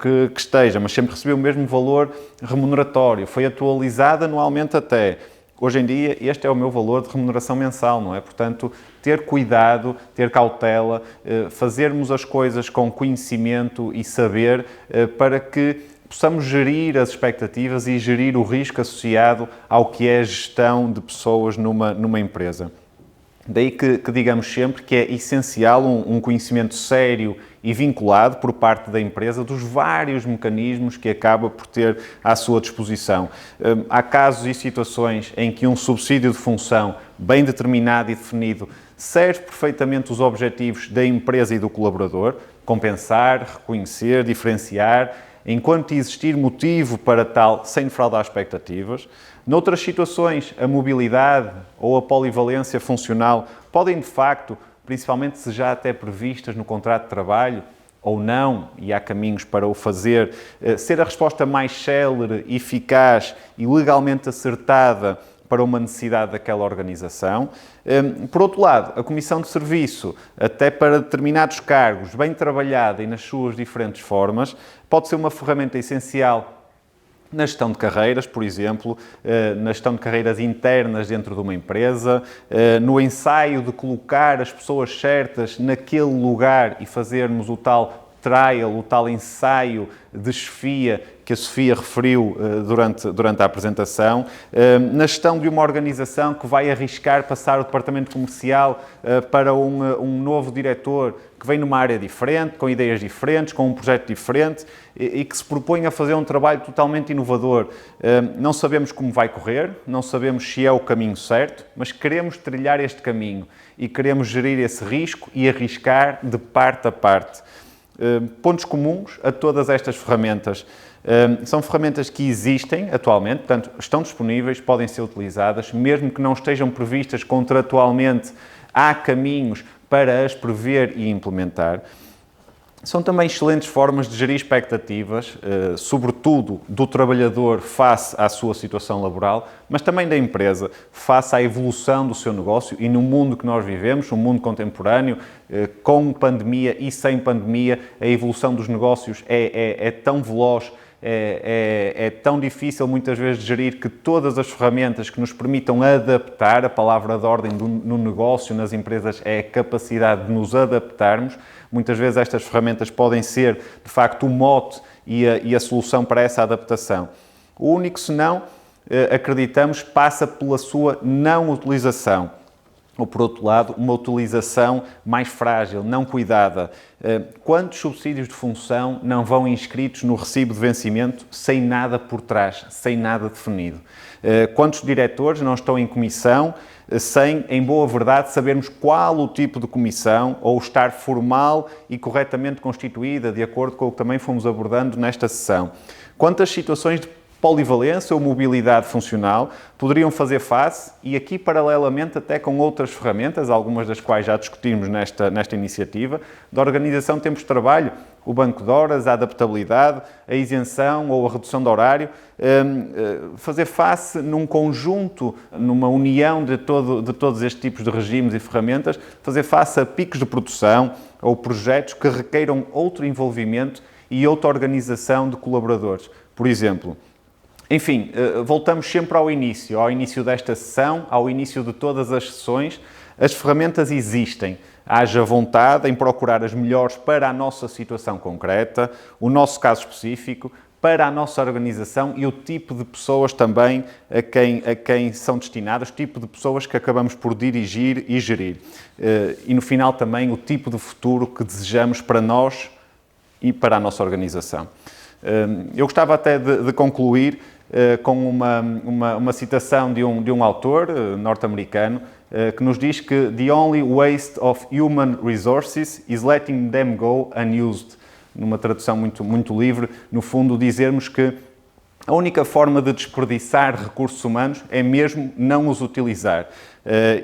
que esteja, mas sempre recebi o mesmo valor remuneratório, foi atualizado anualmente até. Hoje em dia, este é o meu valor de remuneração mensal, não é? Portanto, ter cuidado, ter cautela, fazermos as coisas com conhecimento e saber para que possamos gerir as expectativas e gerir o risco associado ao que é a gestão de pessoas numa empresa. Daí que digamos sempre que é essencial um conhecimento sério e vinculado por parte da empresa dos vários mecanismos que acaba por ter à sua disposição. Há casos e situações em que um subsídio de função bem determinado e definido serve perfeitamente os objetivos da empresa e do colaborador, compensar, reconhecer, diferenciar, enquanto existir motivo para tal, sem defraudar expectativas. Noutras situações, a mobilidade ou a polivalência funcional podem, de facto, principalmente se já até previstas no contrato de trabalho, ou não, e há caminhos para o fazer, ser a resposta mais célere, eficaz e legalmente acertada para uma necessidade daquela organização. Por outro lado, a comissão de serviço, até para determinados cargos, bem trabalhada e nas suas diferentes formas, pode ser uma ferramenta essencial na gestão de carreiras, por exemplo, na gestão de carreiras internas dentro de uma empresa, no ensaio de colocar as pessoas certas naquele lugar e fazermos o tal trial, o tal ensaio de chefia que a Sofia referiu durante a apresentação, na gestão de uma organização que vai arriscar passar o departamento comercial para um novo diretor que vem numa área diferente, com ideias diferentes, com um projeto diferente e que se propõe a fazer um trabalho totalmente inovador. Não sabemos como vai correr, não sabemos se é o caminho certo, mas queremos trilhar este caminho e queremos gerir esse risco e arriscar de parte a parte. Pontos comuns a todas estas ferramentas. São ferramentas que existem atualmente, portanto, estão disponíveis, podem ser utilizadas, mesmo que não estejam previstas contratualmente, há caminhos para as prever e implementar. São também excelentes formas de gerir expectativas, sobretudo do trabalhador face à sua situação laboral, mas também da empresa, face à evolução do seu negócio e no mundo que nós vivemos, um mundo contemporâneo, com pandemia e sem pandemia, a evolução dos negócios é tão veloz é tão difícil muitas vezes gerir que todas as ferramentas que nos permitam adaptar, a palavra de ordem no negócio, nas empresas, é a capacidade de nos adaptarmos. Muitas vezes estas ferramentas podem ser, de facto, o mote e a solução para essa adaptação. O único senão, acreditamos, passa pela sua não utilização. Ou, por outro lado, uma utilização mais frágil, não cuidada. Quantos subsídios de função não vão inscritos no recibo de vencimento sem nada por trás, sem nada definido? Quantos diretores não estão em comissão sem, em boa verdade, sabermos qual o tipo de comissão ou estar formal e corretamente constituída, de acordo com o que também fomos abordando nesta sessão? Quantas situações de polivalência ou mobilidade funcional poderiam fazer face, e aqui paralelamente até com outras ferramentas, algumas das quais já discutimos nesta iniciativa, da organização de tempos de trabalho, o banco de horas, a adaptabilidade, a isenção ou a redução de horário, fazer face num conjunto, numa união de todos estes tipos de regimes e ferramentas, fazer face a picos de produção ou projetos que requeiram outro envolvimento e outra organização de colaboradores. Por exemplo, enfim, voltamos sempre ao início desta sessão, ao início de todas as sessões. As ferramentas existem. Haja vontade em procurar as melhores para a nossa situação concreta, o nosso caso específico, para a nossa organização e o tipo de pessoas também a quem são destinadas, o tipo de pessoas que acabamos por dirigir e gerir. E no final também o tipo de futuro que desejamos para nós e para a nossa organização. Eu gostava até de concluir com uma citação de um autor norte-americano que nos diz que "The only waste of human resources is letting them go unused." Numa tradução muito livre, no fundo dizermos que a única forma de desperdiçar recursos humanos é mesmo não os utilizar.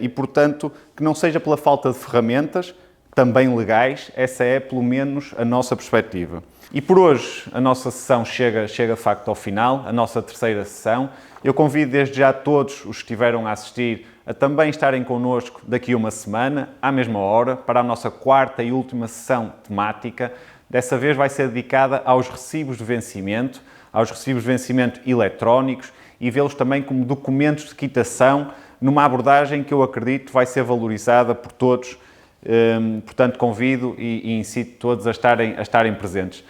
E, portanto, que não seja pela falta de ferramentas, também legais, essa é, pelo menos, a nossa perspectiva. E por hoje a nossa sessão chega de facto ao final, a nossa terceira sessão. Eu convido desde já todos os que estiveram a assistir a também estarem connosco daqui a uma semana, à mesma hora, para a nossa quarta e última sessão temática. Dessa vez vai ser dedicada aos recibos de vencimento eletrónicos e vê-los também como documentos de quitação, numa abordagem que eu acredito vai ser valorizada por todos. Portanto, convido e incito todos a estarem presentes.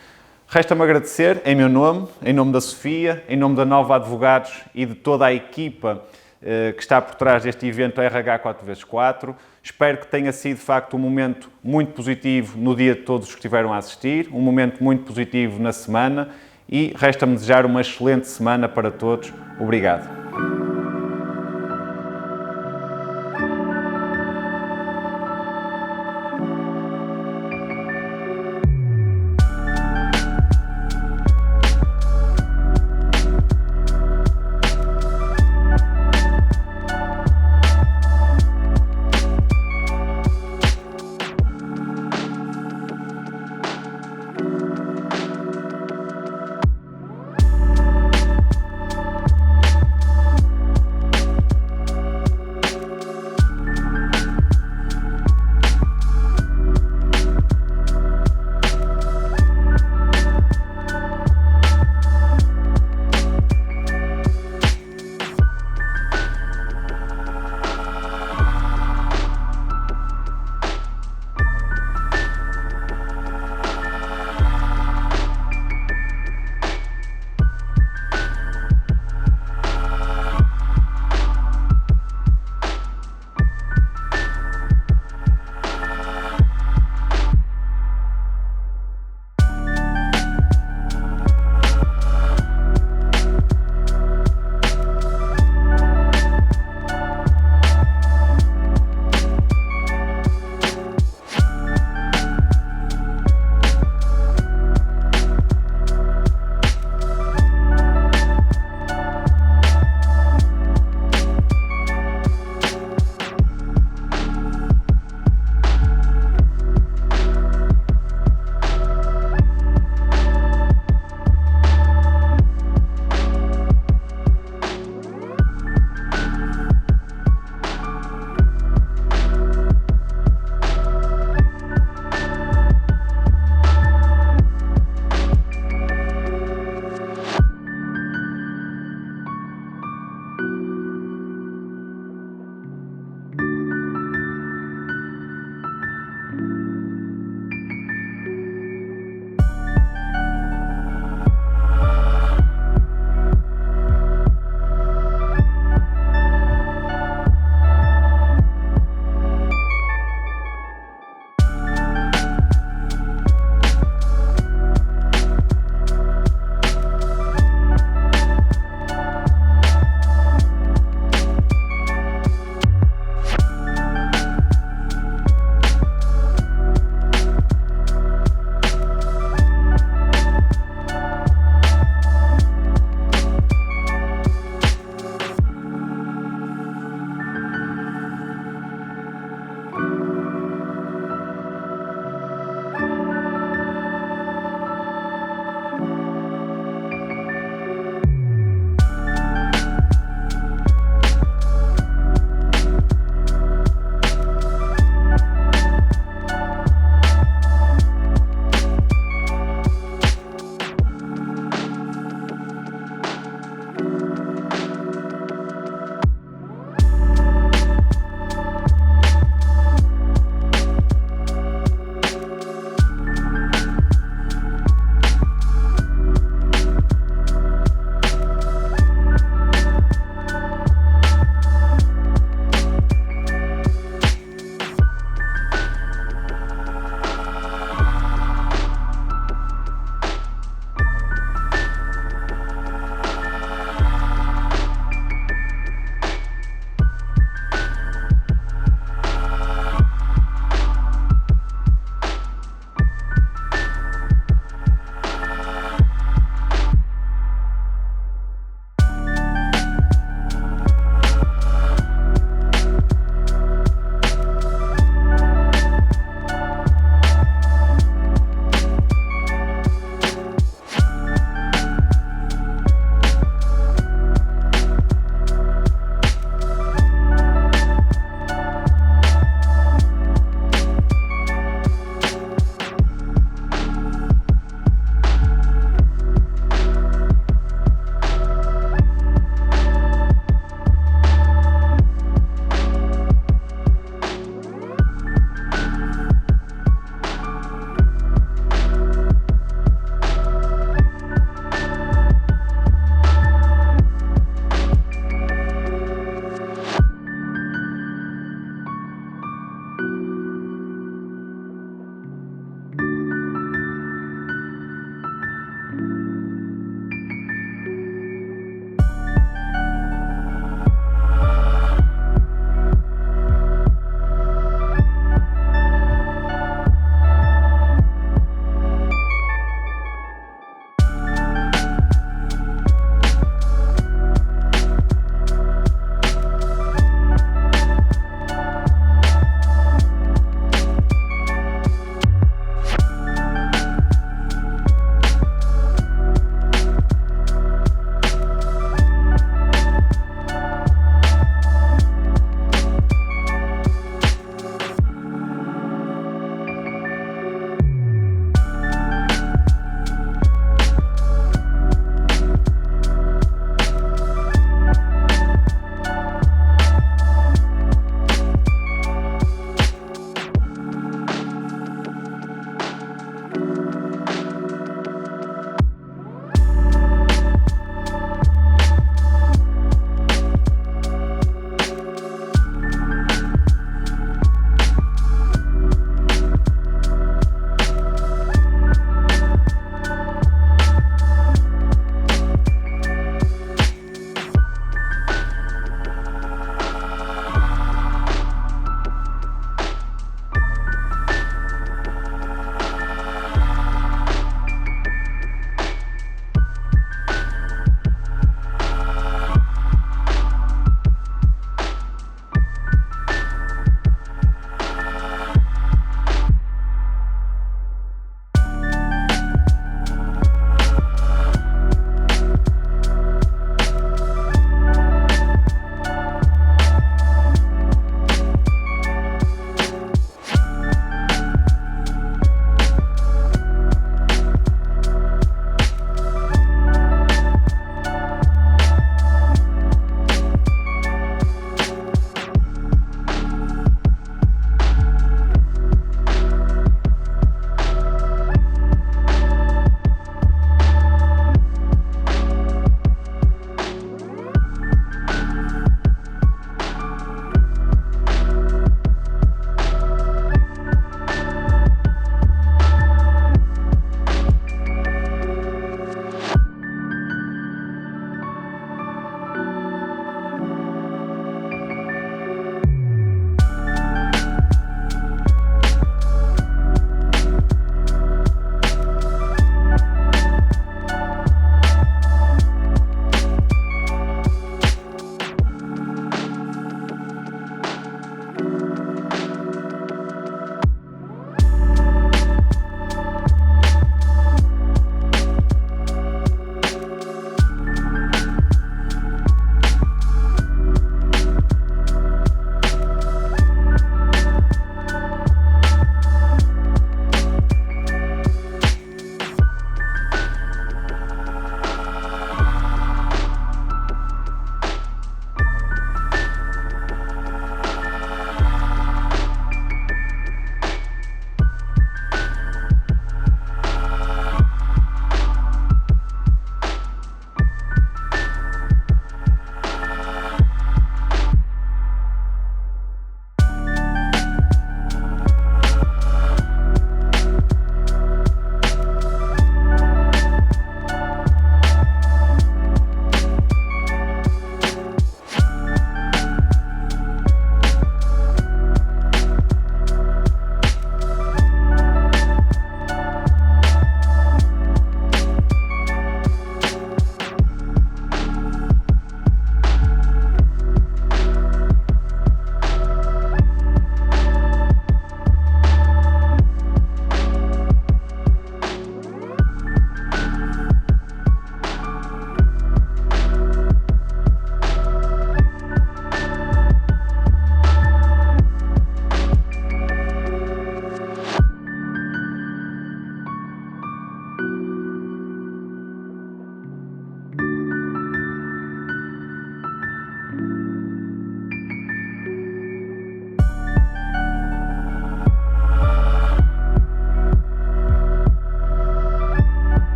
Resta-me agradecer, em meu nome, em nome da Sofia, em nome da Nova Advogados e de toda a equipa que está por trás deste evento RH 4x4. Espero que tenha sido, de facto, um momento muito positivo no dia de todos os que estiveram a assistir, um momento muito positivo na semana, e resta-me desejar uma excelente semana para todos. Obrigado.